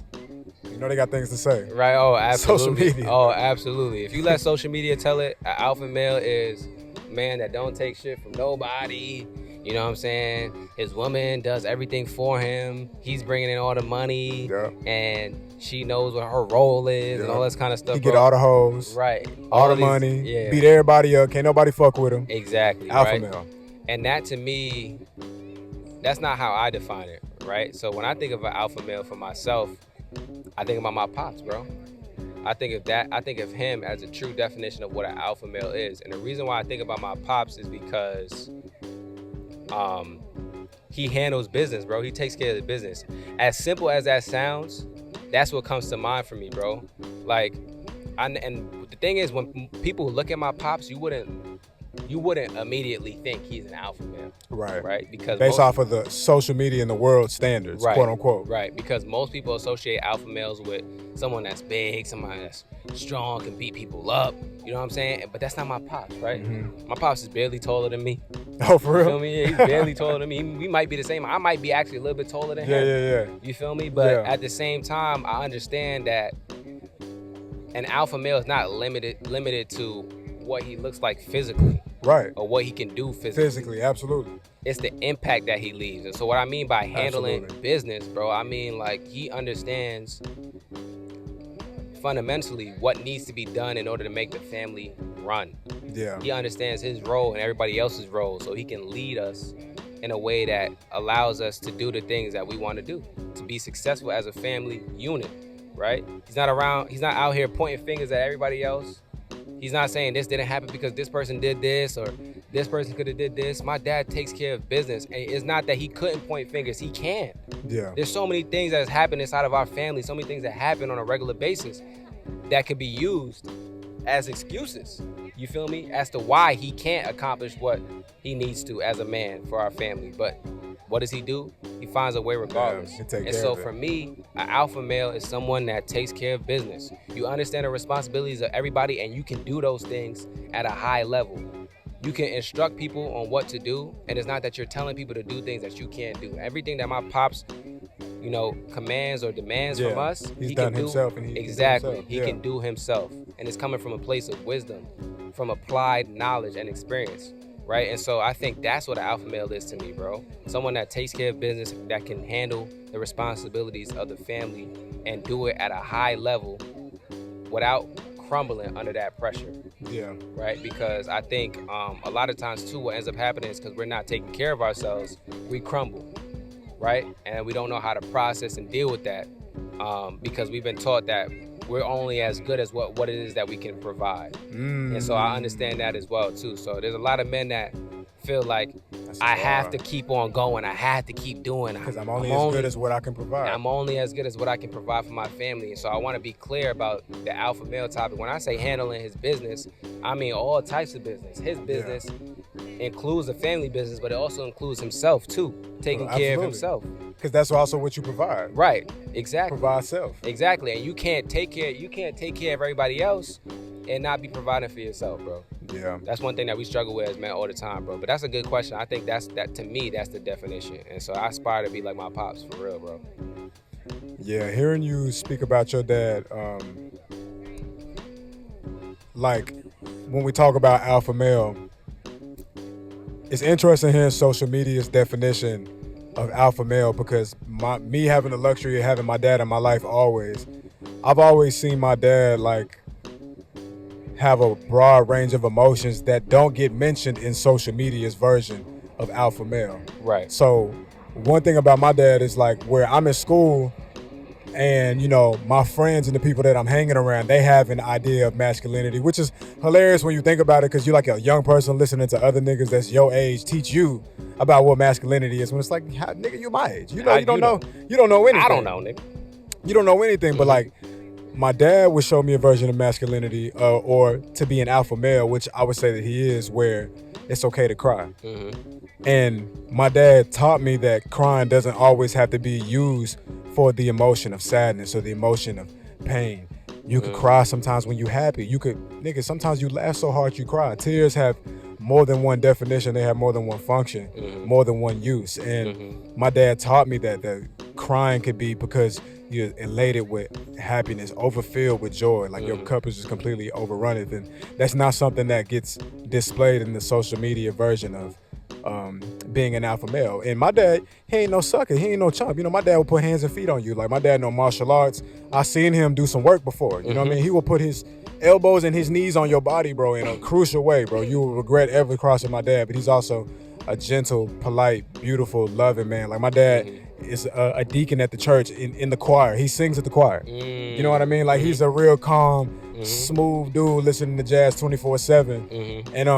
you know, they got things to say, right? Oh, absolutely. Social media. Oh, absolutely. If you let social media tell it, an alpha male is a man that don't take shit from nobody. You know what I'm saying? His woman does everything for him. He's bringing in all the money, and she knows what her role is and all this kind of stuff. He get all the hoes, right? All the money, beat everybody up. Can't nobody fuck with him. Exactly. Alpha male. And that, to me, that's not how I define it, right? So when I think of an alpha male for myself, I think about my pops, bro. I think of him as a true definition of what an alpha male is. And the reason why I think about my pops is because he handles business, bro. He takes care of the business. As simple as that sounds, that's what comes to mind for me, bro. Like, and the thing is, when people look at my pops, you wouldn't immediately think he's an alpha male. Right. Because based off of the social media and the world standards, quote unquote. Right. Because most people associate alpha males with someone that's big, someone that's strong, can beat people up. You know what I'm saying? But that's not my pops, right? Mm-hmm. My pops is barely taller than me. Oh, for real? You feel me? Yeah, he's barely taller than me. We might be the same. I might be actually a little bit taller than him. Yeah. You feel me? But at the same time, I understand that an alpha male is not limited to what he looks like physically. Right. Or what he can do physically. Physically, absolutely. It's the impact that he leaves. And so what I mean by handling business, bro, I mean like he understands fundamentally what needs to be done in order to make the family run. Yeah. He understands his role and everybody else's role, so he can lead us in a way that allows us to do the things that we want to do, to be successful as a family unit, right? He's not out here pointing fingers at everybody else. He's not saying this didn't happen because this person did this or this person could have did this. My dad takes care of business, and it's not that he couldn't point fingers. He can. Yeah. There's so many things that has happened inside of our family, so many things that happen on a regular basis that could be used as excuses. You feel me? As to why he can't accomplish what he needs to as a man for our family. But what does he do? He finds a way regardless. And so for me, an alpha male is someone that takes care of business. You understand the responsibilities of everybody, and you can do those things at a high level. You can instruct people on what to do, and it's not that you're telling people to do things that you can't do. Everything that my pops, commands or demands from us, he can do himself. And he can do himself. And it's coming from a place of wisdom, from applied knowledge and experience. Right? And so I think that's what an alpha male is to me, bro. Someone that takes care of business, that can handle the responsibilities of the family and do it at a high level without crumbling under that pressure. Yeah. Right? Because I think a lot of times too, what ends up happening is because we're not taking care of ourselves, we crumble. Right? And we don't know how to process and deal with that because we've been taught that we're only as good as what it is that we can provide. And so I understand that as well too. So there's a lot of men that feel like I have to keep on going. I have to keep doing. Because I'm only as good as what I can provide. I'm only as good as what I can provide for my family. And so I want to be clear about the alpha male topic. When I say handling his business, I mean all types of business. His business includes a family business, but it also includes himself too, taking care of himself. Because that's also what you provide. Right. Exactly. Provide self. Exactly. And you can't take care of everybody else and not be providing for yourself, bro. Yeah. That's one thing that we struggle with as men all the time, bro. But that's a good question. I think that to me, that's the definition. And so I aspire to be like my pops, for real, bro. Yeah, hearing you speak about your dad, like when we talk about alpha male, it's interesting hearing social media's definition of alpha male because me having the luxury of having my dad in my life I've always seen my dad like have a broad range of emotions that don't get mentioned in social media's version of alpha male. Right. So one thing about my dad is like where I'm in school and, my friends and the people that I'm hanging around, they have an idea of masculinity, which is hilarious when you think about it because you're like a young person listening to other niggas that's your age teach you about what masculinity is when it's like, nigga, you my age. You don't know anything. I don't know, nigga. You don't know anything, but like my dad would show me a version of masculinity or to be an alpha male, which I would say that he is, where it's okay to cry. Mm-hmm. And my dad taught me that crying doesn't always have to be used for the emotion of sadness or the emotion of pain. You could cry sometimes when you're happy. Sometimes you laugh so hard you cry. Tears have more than one definition. They have more than one function, more than one use. And my dad taught me that crying could be because you're elated with happiness, overfilled with joy, like your cup is just completely overrunning. And that's not something that gets displayed in the social media version of being an alpha male. And my dad, he ain't no sucker, he ain't no chump. My dad would put hands and feet on you. Like my dad know martial arts. I seen him do some work before. You know what I mean? He would put his elbows and his knees on your body, bro, in a crucial way, bro. You will regret ever crossing my dad, but he's also a gentle, polite, beautiful, loving man. Like my dad is a deacon at the church in the choir. He sings at the choir. You know what I mean? Like he's a real calm, smooth dude listening to jazz 24/7. And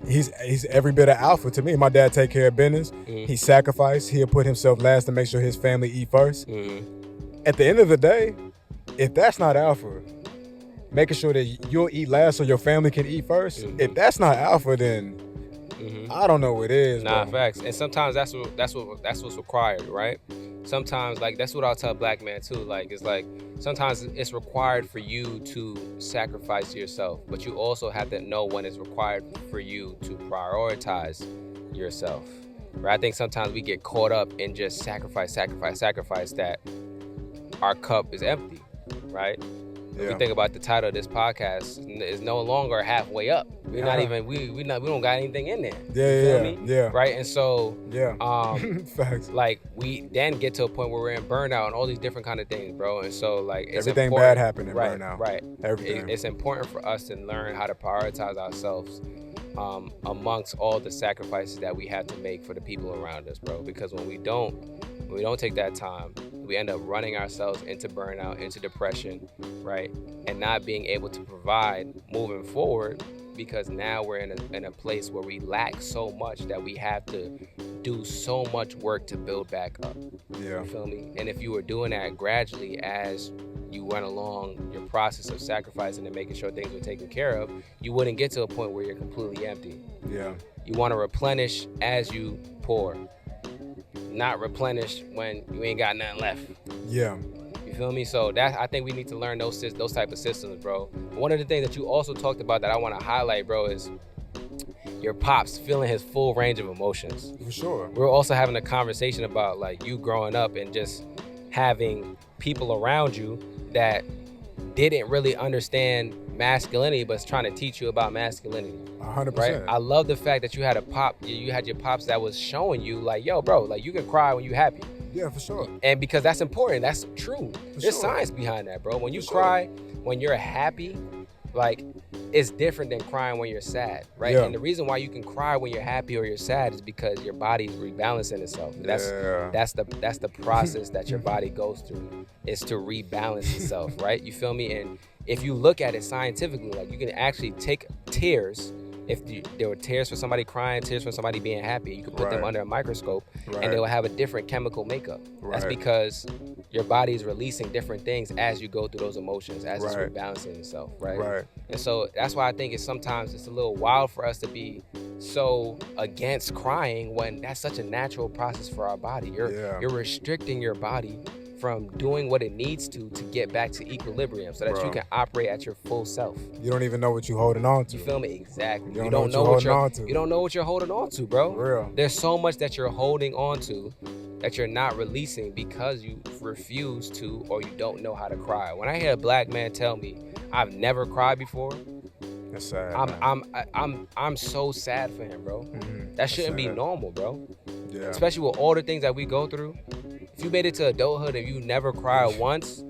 he's every bit of alpha to me. My dad take care of business. He sacrificed. He'll put himself last to make sure his family eat first. At the end of the day, if that's not alpha, making sure that you'll eat last so your family can eat first, if that's not alpha, then I don't know what is. Nah, bro. facts. And sometimes that's what's required, right? Sometimes, like, that's what I'll tell black men too. Like, it's like sometimes it's required for you to sacrifice yourself, but you also have to know when it's required for you to prioritize yourself. Right? I think sometimes we get caught up in just sacrifice that our cup is empty, right? If we think about the title of this podcast, is no longer halfway up. We're not even we don't got anything in there. You feel me? Right? And so Facts. like we then get to a point where we're in burnout and all these different kind of things, bro. And so like it's everything important, bad happening right now. Right. Everything. It's important for us to learn how to prioritize ourselves amongst all the sacrifices that we have to make for the people around us, bro. Because when we don't take that time, we end up running ourselves into burnout, into depression, right? And not being able to provide moving forward, because now we're in a place where we lack so much that we have to do so much work to build back up. You feel me? And if you were doing that gradually as you went along your process of sacrificing and making sure things were taken care of, you wouldn't get to a point where you're completely empty. You want to replenish as you pour, not replenish when you ain't got nothing left. You feel me? So that I think we need to learn those type of systems, bro. One of the things that you also talked about that I want to highlight, bro, is your pops feeling his full range of emotions. For sure. We're also having a conversation about like you growing up and just having people around you that didn't really understand masculinity, but trying to teach you about masculinity. 100%. Right? I love the fact that you had your pops that was showing you like, yo, bro, like you can cry when you're happy. Yeah, for sure. And because that's important, that's true. There's science behind that, bro. When you cry, when you're happy, like it's different than crying when you're sad, right? And the reason why you can cry when you're happy or you're sad is because your body's rebalancing itself. That's the process that your body goes through, is to rebalance itself, right? You feel me? And if you look at it scientifically, like you can actually take tears. If there were tears for somebody crying, tears for somebody being happy, you could put them under a microscope and they will have a different chemical makeup. That's because your body is releasing different things as you go through those emotions, as it's rebalancing itself, right? And so that's why I think sometimes it's a little wild for us to be so against crying when that's such a natural process for our body. You're restricting your body from doing what it needs to get back to equilibrium so that you can operate at your full self. You don't even know what you're holding on to. You feel me? Exactly. You don't know what you're holding on to. You don't know what you're holding on to, bro. For real. There's so much that you're holding on to that you're not releasing because you refuse to or you don't know how to cry. When I hear a black man tell me, I've never cried before, that's sad. I'm so sad for him, bro. That shouldn't be normal, bro. Yeah. Especially with all the things that we go through. If you made it to adulthood and you never cried once,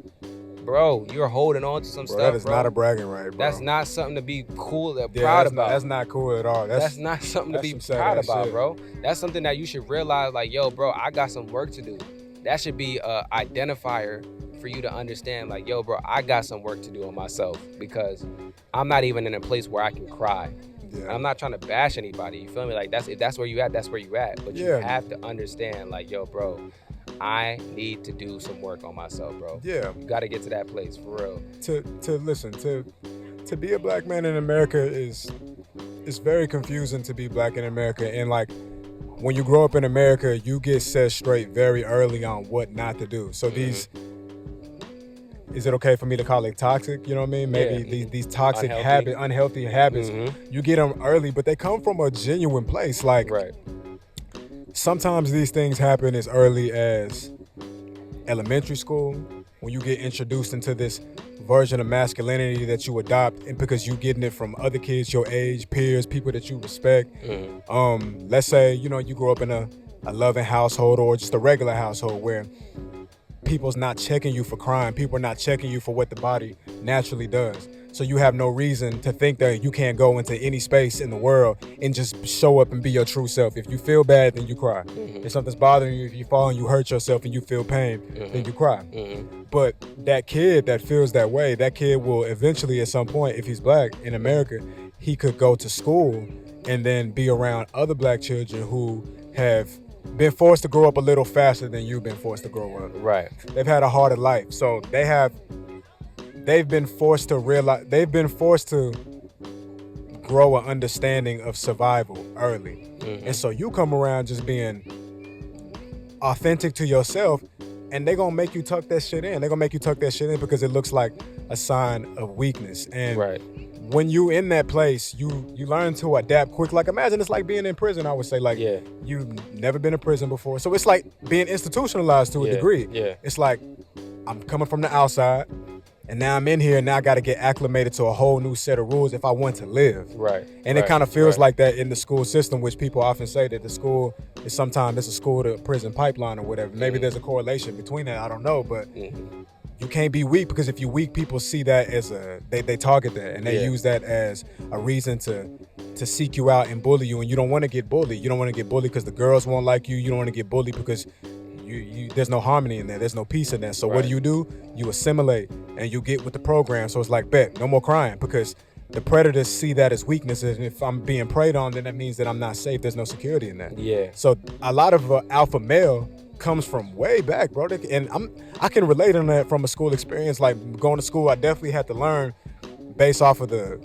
bro, you're holding on to some stuff, That is bro. not a bragging right, bro. That's not something to be cool or proud about. That's not cool at all. That's not something to be proud about, bro. That's something that you should realize, like, yo, bro, I got some work to do. That should be a identifier for you to understand, like, yo, bro, I got some work to do on myself because I'm not even in a place where I can cry. And I'm not trying to bash anybody. You feel me? Like, if that's where you at, that's where you at. But you have to understand, like, yo, bro, I need to do some work on myself, bro. You got to get to that place, for real. To be a black man in America is very confusing to be black in America. And like, when you grow up in America, you get set straight very early on what not to do. So is it okay for me to call it toxic? You know what I mean? Maybe these toxic unhealthy habits, you get them early, but they come from a genuine place. Like, sometimes these things happen as early as elementary school, when you get introduced into this version of masculinity that you adopt, and because you getting it from other kids your age, peers, people that you respect. Let's say, you grow up in a loving household or just a regular household where people's not checking you for crime. People are not checking you for what the body naturally does. So you have no reason to think that you can't go into any space in the world and just show up and be your true self. If you feel bad, then you cry. If something's bothering you, if you fall and you hurt yourself and you feel pain, then you cry. But that kid that feels that way, that kid will eventually at some point, if he's black in America, he could go to school and then be around other black children who have been forced to grow up a little faster than you've been forced to grow up. Right. They've had a harder life. So they've been forced to grow an understanding of survival early. Mm-hmm. And so you come around just being authentic to yourself, and they're gonna make you tuck that shit in. They're gonna make you tuck that shit in because it looks like a sign of weakness. And when you in that place, you learn to adapt quick. Like imagine it's like being in prison, I would say. Like you've never been in prison before. So it's like being institutionalized to a degree. Yeah. It's like I'm coming from the outside, and now I'm in here, and now I got to get acclimated to a whole new set of rules if I want to live. Right. And it kind of feels like that in the school system, which people often say that the school is sometimes it's a school to prison pipeline or whatever. Maybe there's a correlation between that. I don't know, but you can't be weak, because if you're weak, people see that as they target that, and they use that as a reason to seek you out and bully you. And you don't want to get bullied. You don't want to get bullied because the girls won't like you. You don't want to get bullied because there's no harmony in there. There's no peace in there. So what do? You assimilate and you get with the program. So it's like, bet, no more crying, because the predators see that as weakness. And if I'm being preyed on, then that means that I'm not safe. There's no security in that. Yeah. So a lot of alpha male comes from way back, bro. And I can relate on that from a school experience. Like going to school, I definitely had to learn based off of the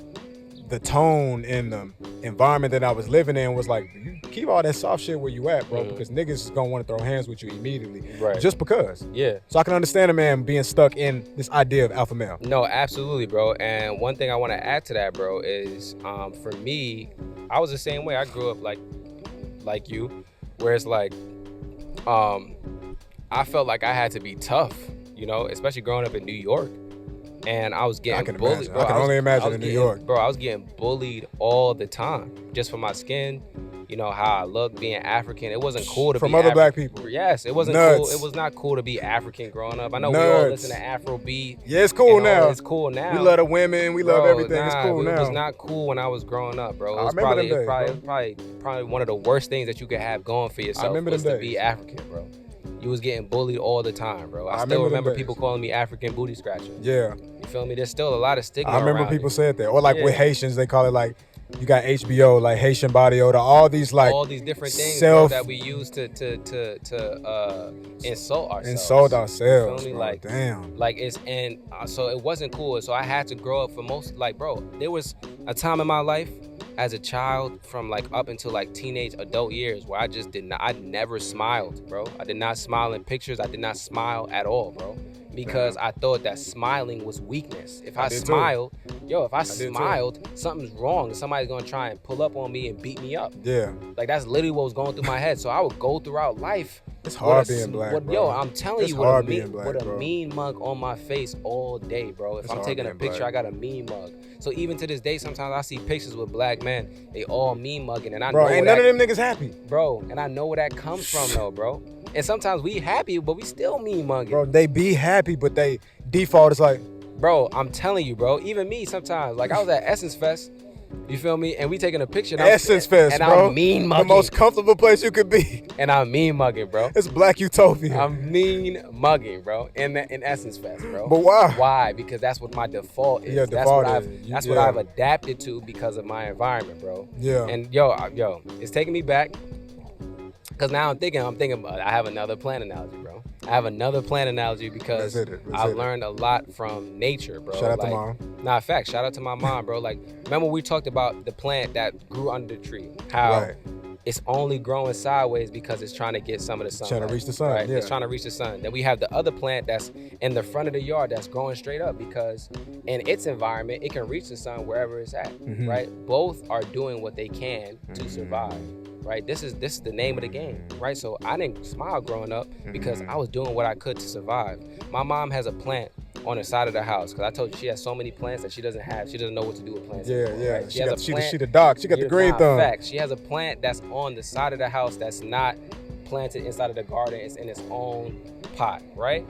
tone and the environment that I was living in. Was like, you keep all that soft shit where you at, bro, because niggas is gonna want to throw hands with you immediately. Right. Just because. Yeah. So I can understand a man being stuck in this idea of alpha male. No, absolutely, bro. And one thing I want to add to that, bro, is for me, I was the same way. I grew up like you, where it's like I felt like I had to be tough, you know, especially growing up in New York. And I was getting bullied. Bro, I can only imagine in New York. Bro, I was getting bullied all the time just for my skin, you know, how I look, being African. It wasn't cool to be from other black people. Yes, it wasn't cool. It was not cool to be African growing up. I know we all listen to Afrobeat. Yeah, it's cool now. It's cool now. We love the women. We love everything. It's cool now. It was not cool when I was growing up, bro. It was probably one of the worst things that you could have going for yourself was to be African, bro. You was getting bullied all the time, bro. I still remember people calling me African booty scratcher. Yeah. You feel me? There's still a lot of stigma I remember people said that. Or like with Haitians, they call it like, you got HBO, like Haitian body odor, all these different things, bro, that we use to insult ourselves. Insult ourselves. You feel me? Bro, damn. Like so it wasn't cool. So I had to grow up there was a time in my life as a child from like up until like teenage adult years where I never smiled, bro. I did not smile in pictures. I did not smile at all, bro. Because I thought that smiling was weakness. If I smiled, something's wrong. Somebody's gonna try and pull up on me and beat me up. Yeah. Like that's literally what was going through my head. So I would go throughout life. It's hard being black, bro. Yo, I'm telling you, with a mean mug on my face all day, bro. If I'm taking a picture, I got a mean mug. So even to this day, sometimes I see pictures with black men, they all mean mugging, and I know ain't none of them niggas happy, bro. And I know where that comes from, though, bro. And sometimes we happy, but we still mean mugging. Bro, they be happy, but they default is like, bro, I'm telling you, bro. Even me sometimes, like I was at Essence Fest. You feel me? And we taking a picture. Essence Fest, bro. I'm mean mugging. The most comfortable place you could be. And I'm mean mugging, bro. It's Black Utopia. I'm mean mugging, bro. In Essence Fest, bro. But why? Why? Because that's what my default is. Yeah, that's what I've adapted to because of my environment, bro. Yeah. And yo, it's taking me back. Cause now I'm thinking about I have another plant analogy, bro. I have another plant analogy because I've learned a lot from nature, bro. Shout out to mom. Nah, fact. Shout out to my mom, bro. Like, remember we talked about the plant that grew under the tree? How it's only growing sideways because it's trying to get some of the sun. Trying to reach the sun. Right? Yeah. It's trying to reach the sun. Then we have the other plant that's in the front of the yard that's growing straight up because in its environment it can reach the sun wherever it's at. Mm-hmm. Right? Both are doing what they can to survive. Right, this is the name of the game, right? So I didn't smile growing up because I was doing what I could to survive. My mom has a plant on the side of the house because I told you she has so many plants that she doesn't know what to do with plants. Yeah. Right? She the doc. She got the green thumb. Fact, she has a plant that's on the side of the house that's not planted inside of the garden. It's in its own pot, right?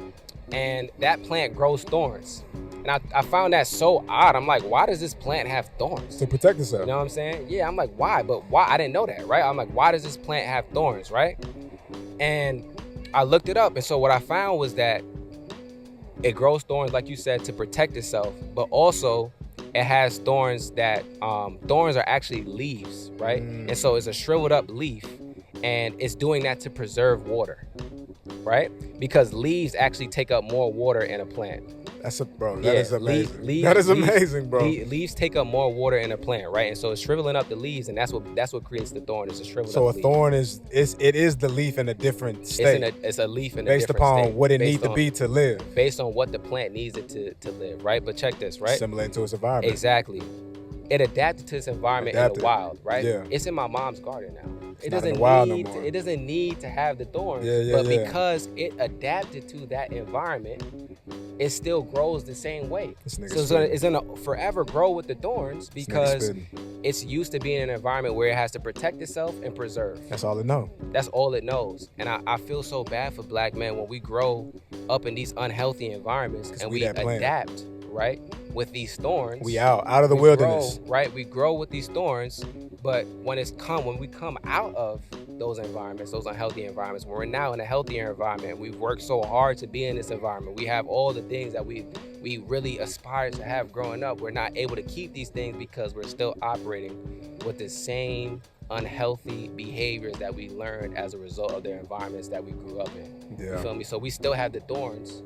And that plant grows thorns. And I found that so odd. I'm like, why does this plant have thorns? To protect itself. You know what I'm saying? Yeah, I'm like, why? But why? I didn't know that, right? I'm like, why does this plant have thorns, right? And I looked it up. And so what I found was that it grows thorns, like you said, to protect itself. But also, it has thorns that thorns are actually leaves, right? And so it's a shriveled up leaf, and it's doing that to preserve water, right? Because leaves actually take up more water in a plant. That is amazing. That is amazing, bro. Leaves take up more water in a plant, right? And so it's shriveling up the leaves, and that's what creates the thorn. It's a shriveled up leaf. So a thorn is the leaf in a different state. It's a leaf in a based different state. Based upon what it needs to be to live. Based on what the plant needs it to live, right? But check this, right? Similar to its environment. Exactly. It adapted to its environment in the wild, right? Yeah. It's in my mom's garden now. It doesn't need to have the thorns, because it adapted to that environment, it still grows the same way. So it's gonna forever grow with the thorns because it's used to being in an environment where it has to protect itself and preserve. That's all it knows. That's all it knows. And I feel so bad for black men when we grow up in these unhealthy environments and we adapt, right, with these thorns. We out of the wilderness. Right? We grow with these thorns, but when we come out of those environments, those unhealthy environments, when we're now in a healthier environment, we've worked so hard to be in this environment, we have all the things that we really aspire to have growing up, we're not able to keep these things because we're still operating with the same unhealthy behaviors that we learned as a result of their environments that we grew up in. You feel me? So we still have the thorns,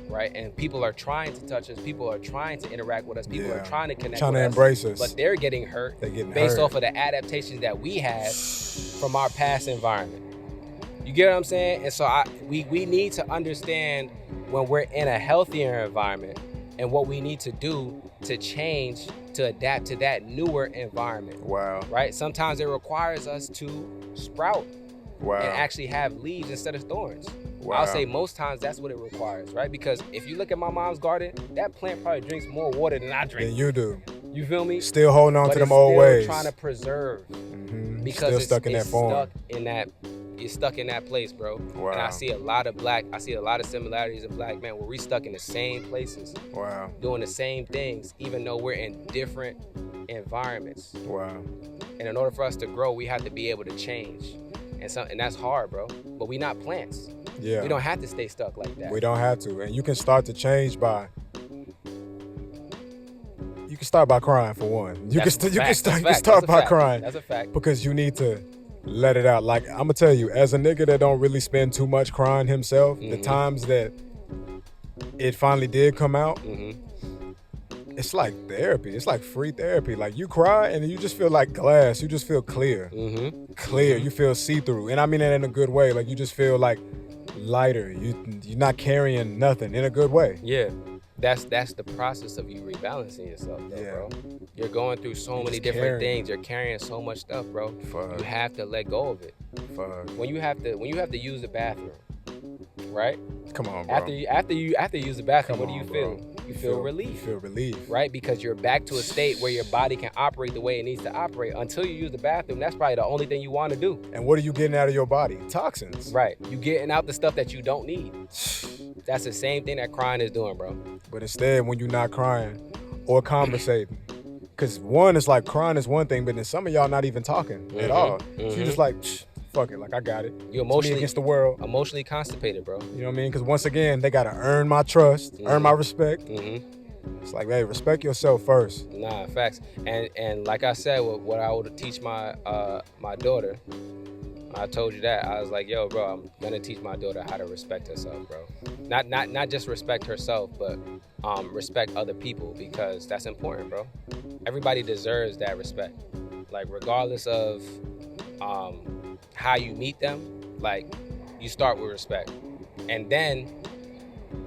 right? And people are trying to touch us. People are trying to interact with us. People are trying to connect with us. Embrace us. But they're getting hurt based off of the adaptations that we had from our past environment. You get what I'm saying? And so we need to understand when we're in a healthier environment and what we need to do to change, to adapt to that newer environment. Wow. Right? Sometimes it requires us to sprout and actually have leaves instead of thorns. Wow. I'll say most times that's what it requires, right? Because if you look at my mom's garden, that plant probably drinks more water than I drink. Than you do. You feel me? Still holding on to them old ways. Trying to preserve. Because still stuck in that form. It's stuck in that place, bro. Wow. And I see a lot of similarities in black men where we stuck in the same places. Wow. Doing the same things, even though we're in different environments. Wow. And in order for us to grow, we have to be able to change. And that's hard, bro. But we not plants. Yeah. We don't have to stay stuck like that. We don't have to. And you can start to change by start by crying, for one. You can start by crying. That's a fact. Because you need to let it out. Like, I'm gonna tell you, as a nigga that don't really spend too much crying himself, the times that it finally did come out, it's like therapy. It's like free therapy. Like, you cry and you just feel like glass. You just feel clear. Clear. You feel see-through. And I mean that in a good way. Like, you just feel like lighter. You're not carrying nothing, in a good way. Yeah. That's the process of you rebalancing yourself, though, bro. You're going through so many different things. You're carrying so much stuff, bro. You have to let go of it. When you have to use the bathroom, right? Come on, bro. After you use the bathroom, what do you feel? You feel relief. You feel relief. Right? Because you're back to a state where your body can operate the way it needs to operate. Until you use the bathroom, that's probably the only thing you want to do. And what are you getting out of your body? Toxins. Right. You getting out the stuff that you don't need. That's the same thing that crying is doing, bro. But instead, when you're not crying or conversating, because one is like, crying is one thing, but then some of y'all not even talking at all. So you're just like, fuck it, like, I got it. You're emotionally against the world. Emotionally constipated, bro. You know what I mean? Because once again, they gotta earn my trust, earn my respect. It's like, hey, respect yourself first. Nah, facts. And like I said, what I would teach my my daughter, I told you that. I was like, yo, bro, I'm gonna teach my daughter how to respect herself, bro. Not just respect herself, but respect other people, because that's important, bro. Everybody deserves that respect. Like, regardless of how you meet them, like, you start with respect. And then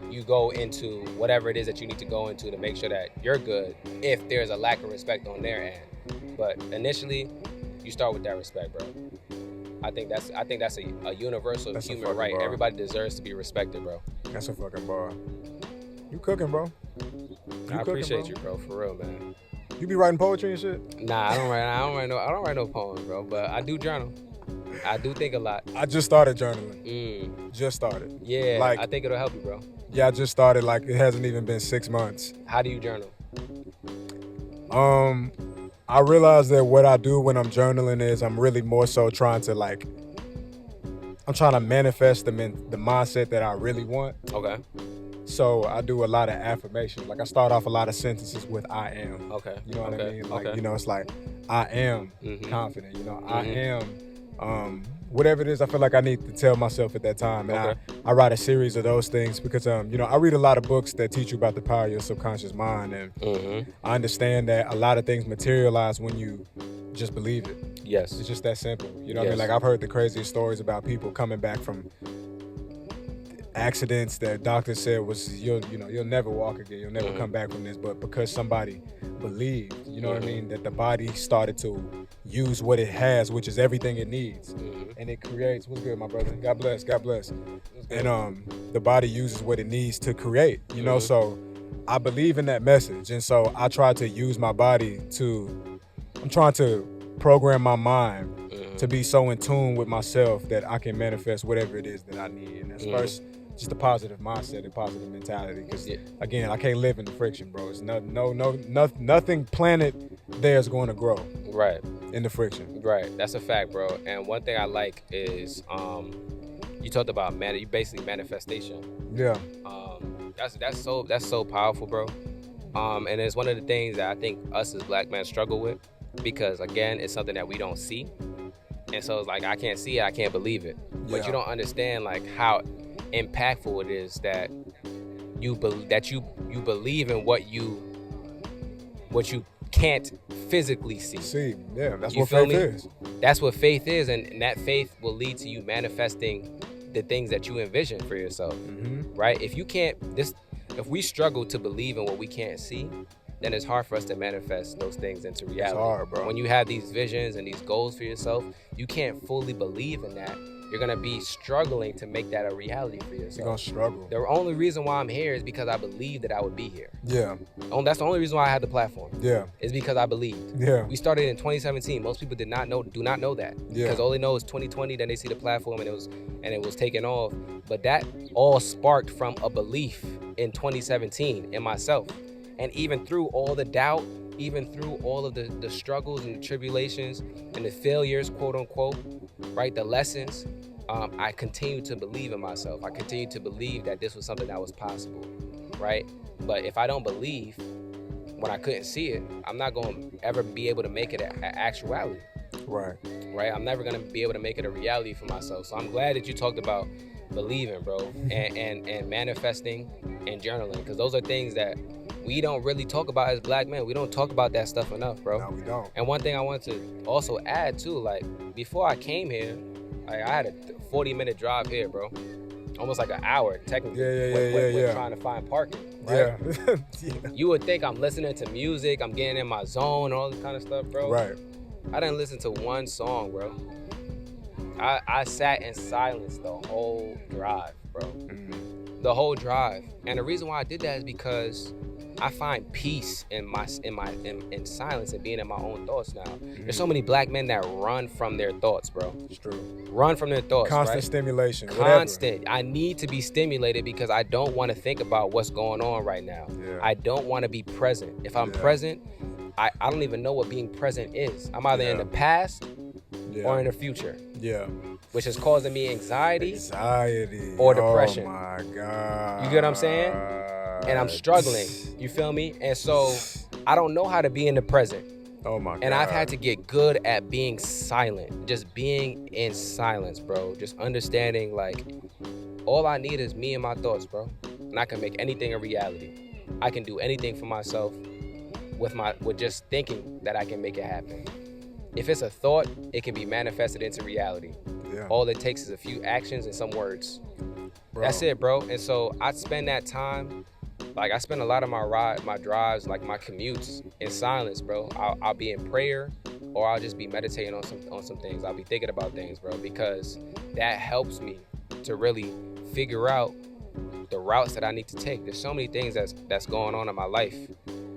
you go into whatever it is that you need to go into to make sure that you're good if there's a lack of respect on their end. But initially, you start with that respect, bro. I think that's a universal human right. Bar. Everybody deserves to be respected, bro. That's a fucking bar. You cooking, bro. I appreciate you, bro, for real, man. You be writing poetry and shit? Nah, I don't write no poems, bro, but I do journal. I do think a lot. I just started journaling. Just started. Yeah, like, I think it'll help you, bro. Yeah, I just started. Like, it hasn't even been 6 months. How do you journal? I realize that what I do when I'm journaling is I'm really more so trying to, like, I'm trying to manifest the mindset that I really want. Okay. So I do a lot of affirmations. Like I start off a lot of sentences with "I am." Okay. You know what I mean? Like, okay. you know, it's like I am confident. You know, I am whatever it is I feel like I need to tell myself at that time. And I write a series of those things because you know, I read a lot of books that teach you about the power of your subconscious mind, and I understand that a lot of things materialize when you just believe it. Yes. It's just that simple. You know what I mean? Like I've heard the craziest stories about people coming back from accidents that doctors said was you'll never walk again, you'll never come back from this, but because somebody believed, you know what I mean, that the body started to use what it has, which is everything it needs, and it creates. What's good, my brother? God bless, God bless. And the body uses what it needs to create, you know. So I believe in that message, and so I try to use my body I'm trying to program my mind to be so in tune with myself that I can manifest whatever it is that I need. And that's first just a positive mindset and positive mentality, because again, I can't live in the friction, bro. It's nothing planet there is going to grow in the friction. Right, that's a fact, bro. And one thing I like is you talked about you basically manifestation. Yeah. That's so powerful, bro. And it's one of the things that I think us as black men struggle with, because again, it's something that we don't see, and so it's like I can't see it, I can't believe it. But you don't understand like how impactful it is that you believe in what you can't physically see. Yeah, that's what faith is. That's what faith is, and that faith will lead to you manifesting the things that you envision for yourself. Right? If we struggle to believe in what we can't see, then it's hard for us to manifest those things into reality. It's hard, bro. When you have these visions and these goals for yourself, you can't fully believe in that. You're gonna be struggling to make that a reality for yourself. You're gonna struggle. The only reason why I'm here is because I believed that I would be here. Yeah. That's the only reason why I had the platform. Yeah. Is because I believed. Yeah. We started in 2017. Most people do not know that. Yeah. Because all they know is 2020. Then they see the platform and it was taken off. But that all sparked from a belief in 2017 in myself, and even through all the doubt, even through all of the struggles and the tribulations and the failures, quote unquote, right? The lessons. I continue to believe in myself. I continue to believe that this was something that was possible, right? But if I don't believe when I couldn't see it, I'm not going to ever be able to make it an actuality. Right. I'm never going to be able to make it a reality for myself. So I'm glad that you talked about believing, bro, and manifesting and journaling, because those are things that we don't really talk about as black men. We don't talk about that stuff enough, bro. No, we don't. And one thing I wanted to also add too, like before I came here, I had a 40-minute drive here, bro. Almost like an hour, technically. Yeah. Trying to find parking. Right? Yeah. You would think I'm listening to music, I'm getting in my zone, all this kind of stuff, bro. Right. I didn't listen to one song, bro. I sat in silence the whole drive, bro. The whole drive. And the reason why I did that is because I find peace in silence and being in my own thoughts now. There's so many black men that run from their thoughts, bro. It's true. Run from their thoughts. Constant stimulation. Constant. Whatever. I need to be stimulated because I don't want to think about what's going on right now. Yeah. I don't want to be present. If I'm present, I don't even know what being present is. I'm either in the past or in the future. Yeah. Which is causing me anxiety or depression. Oh my God. You get what I'm saying? And I'm struggling. You feel me? And so I don't know how to be in the present. Oh my God. And I've had to get good at being silent. Just being in silence, bro. Just understanding like all I need is me and my thoughts, bro. And I can make anything a reality. I can do anything for myself with just thinking that I can make it happen. If it's a thought, it can be manifested into reality. Yeah. All it takes is a few actions and some words. Bro. That's it, bro. And so I spend that time, like I spend a lot of my drives, like my commutes in silence, bro. I'll be in prayer, or I'll just be meditating on some things. I'll be thinking about things, bro, because that helps me to really figure out the routes that I need to take. There's so many things that's going on in my life,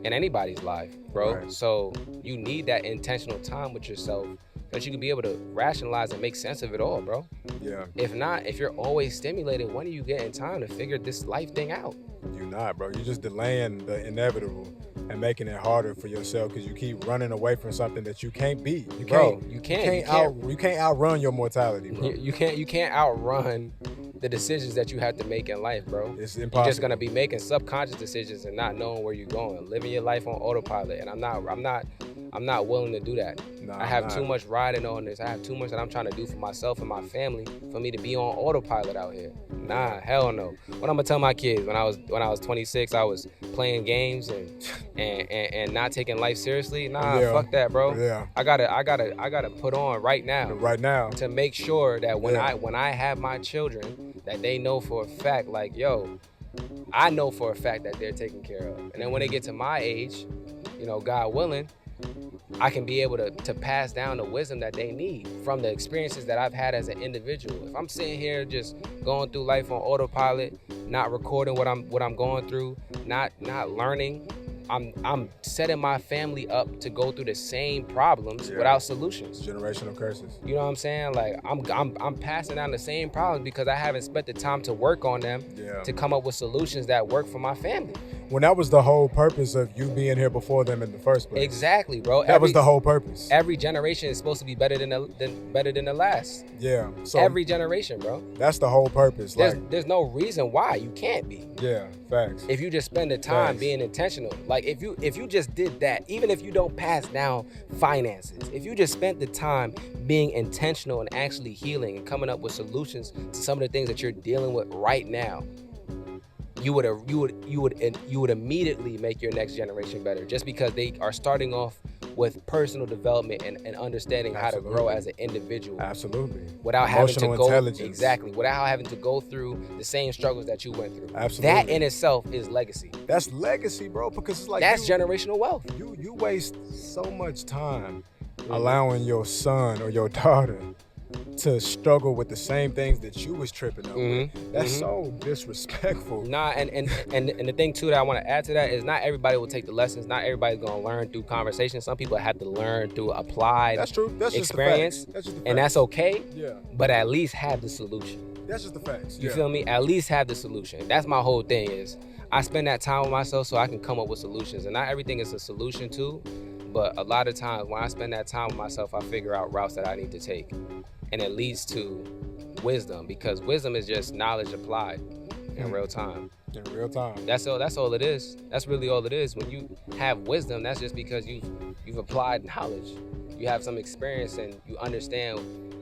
in anybody's life, bro. Right. So you need that intentional time with yourself so that you can be able to rationalize and make sense of it all, bro. Yeah. If not, if you're always stimulated, when are you getting time to figure this life thing out? You're not, bro. You're just delaying the inevitable and making it harder for yourself because you keep running away from something that you can't beat. You can't outrun your mortality, bro. You can't outrun the decisions that you have to make in life, bro. It's impossible. You're just gonna be making subconscious decisions and not knowing where you're going, living your life on autopilot. And I'm not willing to do that. No, I have too much riding on this. I have too much that I'm trying to do for myself and my family for me to be on autopilot out here. Nah, hell no. What I'm gonna tell my kids when I was 26, I was playing games and not taking life seriously. Nah, fuck that, bro. Yeah. I gotta put on right now to make sure that when I have my children, that they know for a fact, like, yo, I know for a fact that they're taken care of. And then when they get to my age, you know, God willing, I can be able to pass down the wisdom that they need from the experiences that I've had as an individual. If I'm sitting here just going through life on autopilot, not recording what I'm going through, not learning, I'm setting my family up to go through the same problems without solutions. Generational curses. You know what I'm saying? Like I'm passing down the same problems because I haven't spent the time to work on them to come up with solutions that work for my family. When that was the whole purpose of you being here before them in the first place. Exactly, bro. That was the whole purpose. Every generation is supposed to be better than the last. Yeah. So every generation, bro. That's the whole purpose. There's no reason why you can't be. Yeah, facts. If you just spend the time being intentional. Like if you just did that, even if you don't pass down finances, if you just spent the time being intentional and actually healing and coming up with solutions to some of the things that you're dealing with right now, you would immediately make your next generation better, just because they are starting off with personal development and understanding how to grow as an individual. Absolutely. Without having to go intelligence. without having to go through the same struggles that you went through. Absolutely. That in itself is legacy. That's legacy, bro, because it's like that's generational wealth. You waste so much time allowing your son or your daughter to struggle with the same things that you was tripping up with. That's so disrespectful. Nah, and the thing too that I want to add to that is not everybody will take the lessons. Not everybody's gonna learn through conversation. Some people have to learn through applied experience. And that's okay. Yeah. But at least have the solution. That's just the facts. You feel me? At least have the solution. That's my whole thing is I spend that time with myself so I can come up with solutions. And not everything is a solution too, but a lot of times when I spend that time with myself, I figure out routes that I need to take. And it leads to wisdom, because wisdom is just knowledge applied in real time. In real time. That's all it is. That's really all it is. When you have wisdom, that's just because you've applied knowledge. You have some experience and you understand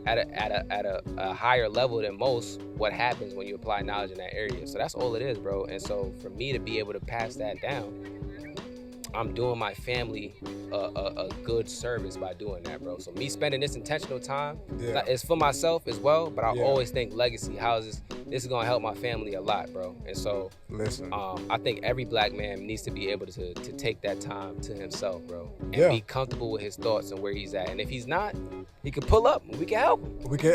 at a higher level than most what happens when you apply knowledge in that area. So that's all it is, bro. And so for me to be able to pass that down, I'm doing my family a good service by doing that, bro. So me spending this intentional time, it's for myself as well, but I always think legacy. How is this is gonna help my family a lot, bro. And so listen, I think every black man needs to be able to take that time to himself, bro, and be comfortable with his thoughts and where he's at. And if he's not, he can pull up and we can help him. We can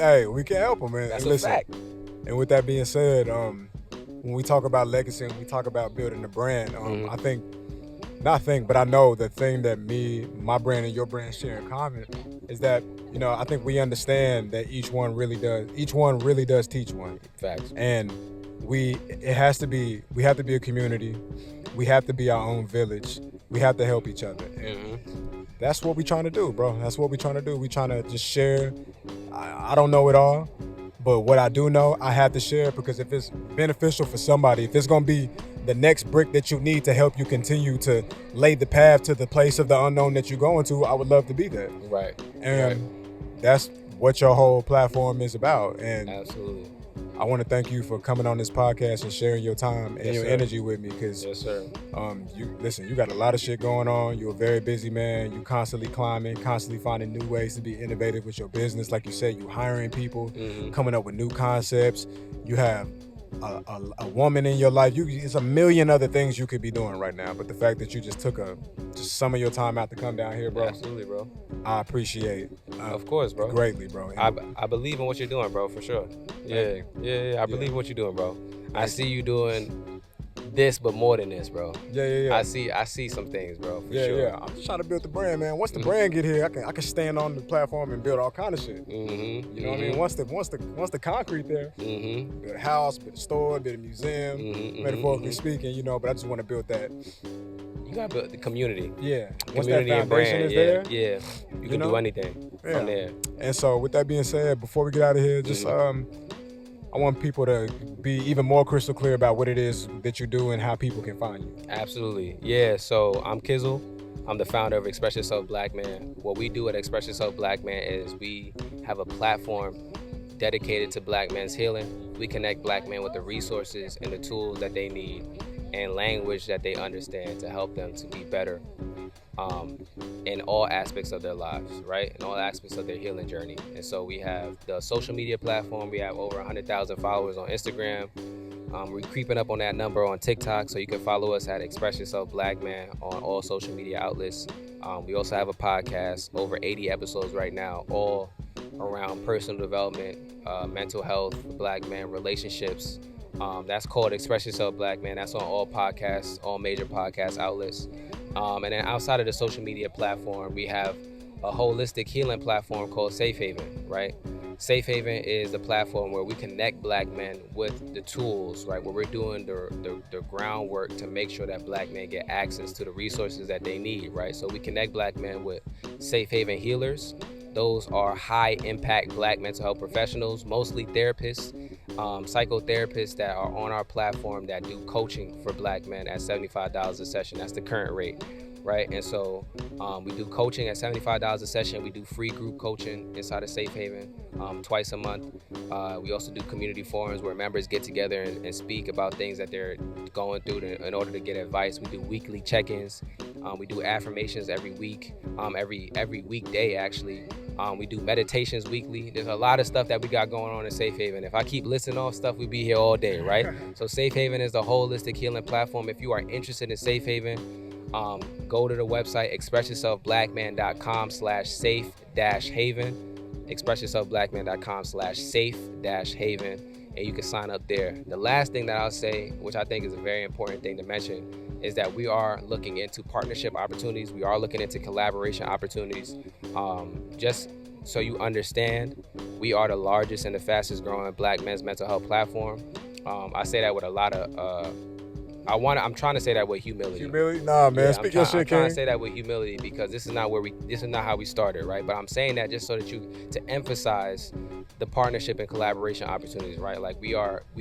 help him, man. That's and a fact. And with that being said, when we talk about legacy and we talk about building a brand, I know the thing that my brand and your brand share in common is that, you know, I think we understand that each one really does teach one. Facts. And we have to be a community. We have to be our own village. We have to help each other. And that's what we're trying to do, bro. That's what we're trying to do. We're trying to just share. I don't know it all, but what I do know, I have to share, because if it's beneficial for somebody, if it's going to be the next brick that you need to help you continue to lay the path to the place of the unknown that you're going to, I would love to be there. Right. And that's what your whole platform is about. And absolutely. I want to thank you for coming on this podcast and sharing your time and your energy with me, because you got a lot of shit going on. You're a very busy man. You constantly climbing, constantly finding new ways to be innovative with your business. Like you said, you hiring people, coming up with new concepts. You have a woman in your life. It's a million other things you could be doing right now, but the fact that you just took just some of your time out to come down here, bro. Absolutely, bro. I appreciate of course, bro. Greatly, bro. I believe in what you're doing, bro, for sure. Yeah. I believe in what you're doing, bro. I see you doing this, but more than this, bro. Yeah. I see some things, bro. For sure. Yeah. I'm just trying to build the brand, man. Once the brand get here, I can stand on the platform and build all kind of shit. You know what I mean? Once the concrete there, build a house, build a store, build a museum, metaphorically speaking, you know. But I just want to build that. You gotta build the community. Yeah. Once that foundation brand is there, you can do anything from there. And so, with that being said, before we get out of here, just I want people to be even more crystal clear about what it is that you do and how people can find you. Absolutely. Yeah, so I'm Kizzle. I'm the founder of Express Yourself Black Man. What we do at Express Yourself Black Man is we have a platform dedicated to Black men's healing. We connect Black men with the resources and the tools that they need and language that they understand to help them to be better in all aspects of their lives, right? In all aspects of their healing journey. And so we have the social media platform. We have over 100,000 followers on Instagram. We're creeping up on that number on TikTok, so you can follow us at Express Yourself Black Man on all social media outlets. We also have a podcast, over 80 episodes right now, all around personal development, mental health, Black men, relationships. That's called Express Yourself Black Man. That's on all podcasts, all major podcast outlets. And then outside of the social media platform, we have a holistic healing platform called Safe Haven, right? Safe Haven is the platform where we connect Black men with the tools, right? Where we're doing the groundwork to make sure that Black men get access to the resources that they need, right? So we connect Black men with Safe Haven healers. Those are high impact Black mental health professionals, mostly therapists, psychotherapists that are on our platform that do coaching for Black men at $75 a session. That's the current rate, right? And so we do coaching at $75 a session. We do free group coaching inside of Safe Haven twice a month. We also do community forums where members get together and speak about things that they're going through in order to get advice. We do weekly check-ins. We do affirmations every week, every weekday actually. We do meditations weekly. There's a lot of stuff that we got going on in Safe Haven. If I keep listing off stuff, we'd be here all day, right? So Safe Haven is the holistic healing platform. If you are interested in Safe Haven, go to the website expressyourselfblackman.com/safe-haven, expressyourselfblackman.com/safe-haven, and you can sign up there. The last thing that I'll say, which I think is a very important thing to mention, is that we are looking into partnership opportunities. We are looking into collaboration opportunities. Just so you understand, we are the largest and the fastest growing Black men's mental health platform. I say that with a lot of, I'm trying to say that with humility. Humility? Nah, man, speak your shit, I'm trying to say that with humility because this is not how we started, right? But I'm saying that just so that to emphasize the partnership and collaboration opportunities, right? Like we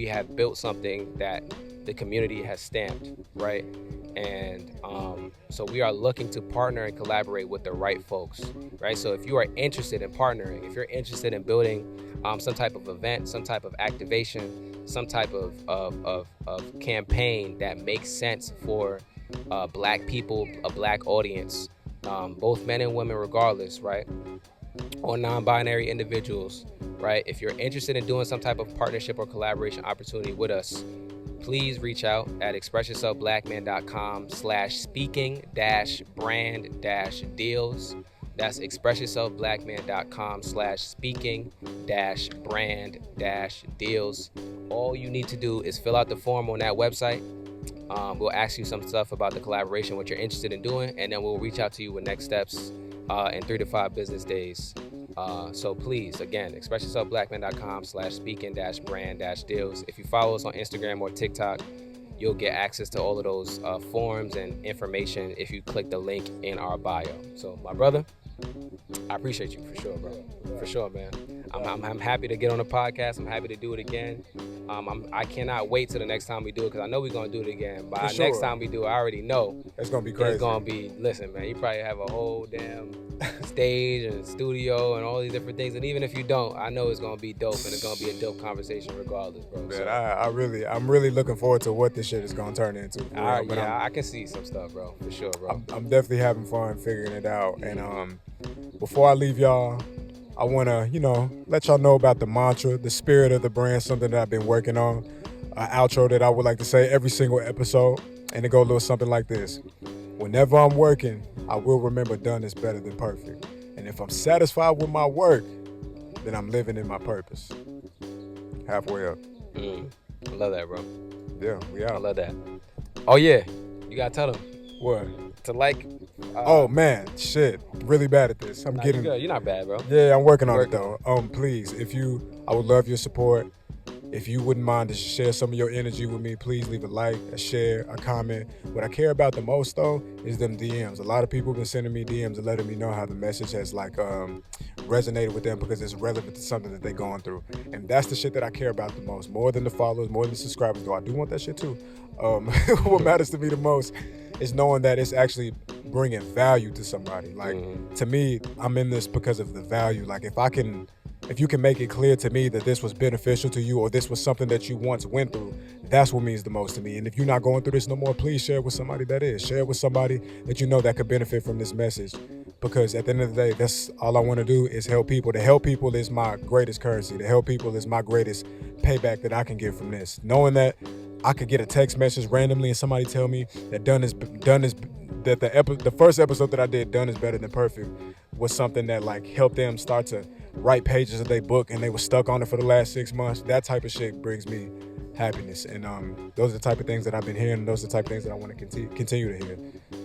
have built something that the community has stamped, right? And so we are looking to partner and collaborate with the right folks, right? So if you are interested in partnering, if you're interested in building some type of event, some type of activation, some type of campaign that makes sense for Black people, a Black audience, both men and women regardless, right? Or non-binary individuals, right? If you're interested in doing some type of partnership or collaboration opportunity with us, please reach out at expressyourselfblackman.com/speaking-brand-deals. That's expressyourselfblackman.com/speaking-brand-deals. All you need to do is fill out the form on that website. We'll ask you some stuff about the collaboration, what you're interested in doing, and then we'll reach out to you with next steps in 3 to 5 business days. So please, again, expressyourselfblackman.com/speaking-brand-deals. If you follow us on Instagram or TikTok, you'll get access to all of those forms and information if you click the link in our bio. So my brother, I appreciate you for sure, bro. For sure, man. I'm happy to get on the podcast. I'm happy to do it again. I cannot wait till the next time we do it because I know we're gonna do it again. By next time we do it, I already know it's gonna be crazy. It's gonna be. Listen, man. You probably have a whole damn stage and studio and all these different things. And even if you don't, I know it's gonna be dope and it's gonna be a dope conversation regardless, bro. Man, I'm really looking forward to what this shit is gonna turn into. I can see some stuff, bro. For sure, bro. I'm definitely having fun figuring it out. And before I leave y'all, I want to, let y'all know about the mantra, the spirit of the brand, something that I've been working on, an outro that I would like to say every single episode, and it go a little something like this. Whenever I'm working, I will remember done is better than perfect. And if I'm satisfied with my work, then I'm living in my purpose. Halfway up. I love that, bro. Yeah, we out. I love that. Oh, yeah. You got to tell them. What? To like. Oh, man. Shit. Really bad at this. You're not bad, bro. Yeah, I'm working on it, though. Please, I would love your support. If you wouldn't mind to share some of your energy with me, please leave a like, a share, a comment. What I care about the most, though, is them DMs. A lot of people have been sending me DMs and letting me know how the message has resonated with them because it's relevant to something that they're going through. And that's the shit that I care about the most, more than the followers, more than the subscribers, though I do want that shit too. What matters to me the most is knowing that it's actually bringing value to somebody. Like, to me, I'm in this because of the value. Like, if you can make it clear to me that this was beneficial to you or this was something that you once went through, that's what means the most to me. And if you're not going through this no more, please share it with somebody that is. Share it with somebody that you know that could benefit from this message. Because at the end of the day, that's all I want to do is help people. To help people is my greatest currency. To help people is my greatest payback that I can get from this. Knowing that I could get a text message randomly and somebody tell me that the first episode that I did, Done is Better Than Perfect, was something that like helped them start to write pages of their book and they were stuck on it for the last 6 months. That type of shit brings me happiness. And those are the type of things that I've been hearing, and those are the type of things that I want to continue to hear.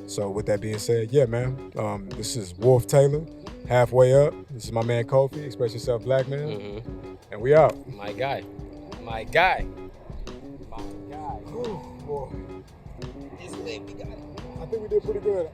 So with that being said, yeah, man, this is Wolf Taylor, Halfway Up. This is my man Kofi, Express Yourself Black Man. And we out. My guy. My guy. Oh, boy. I think we did pretty good.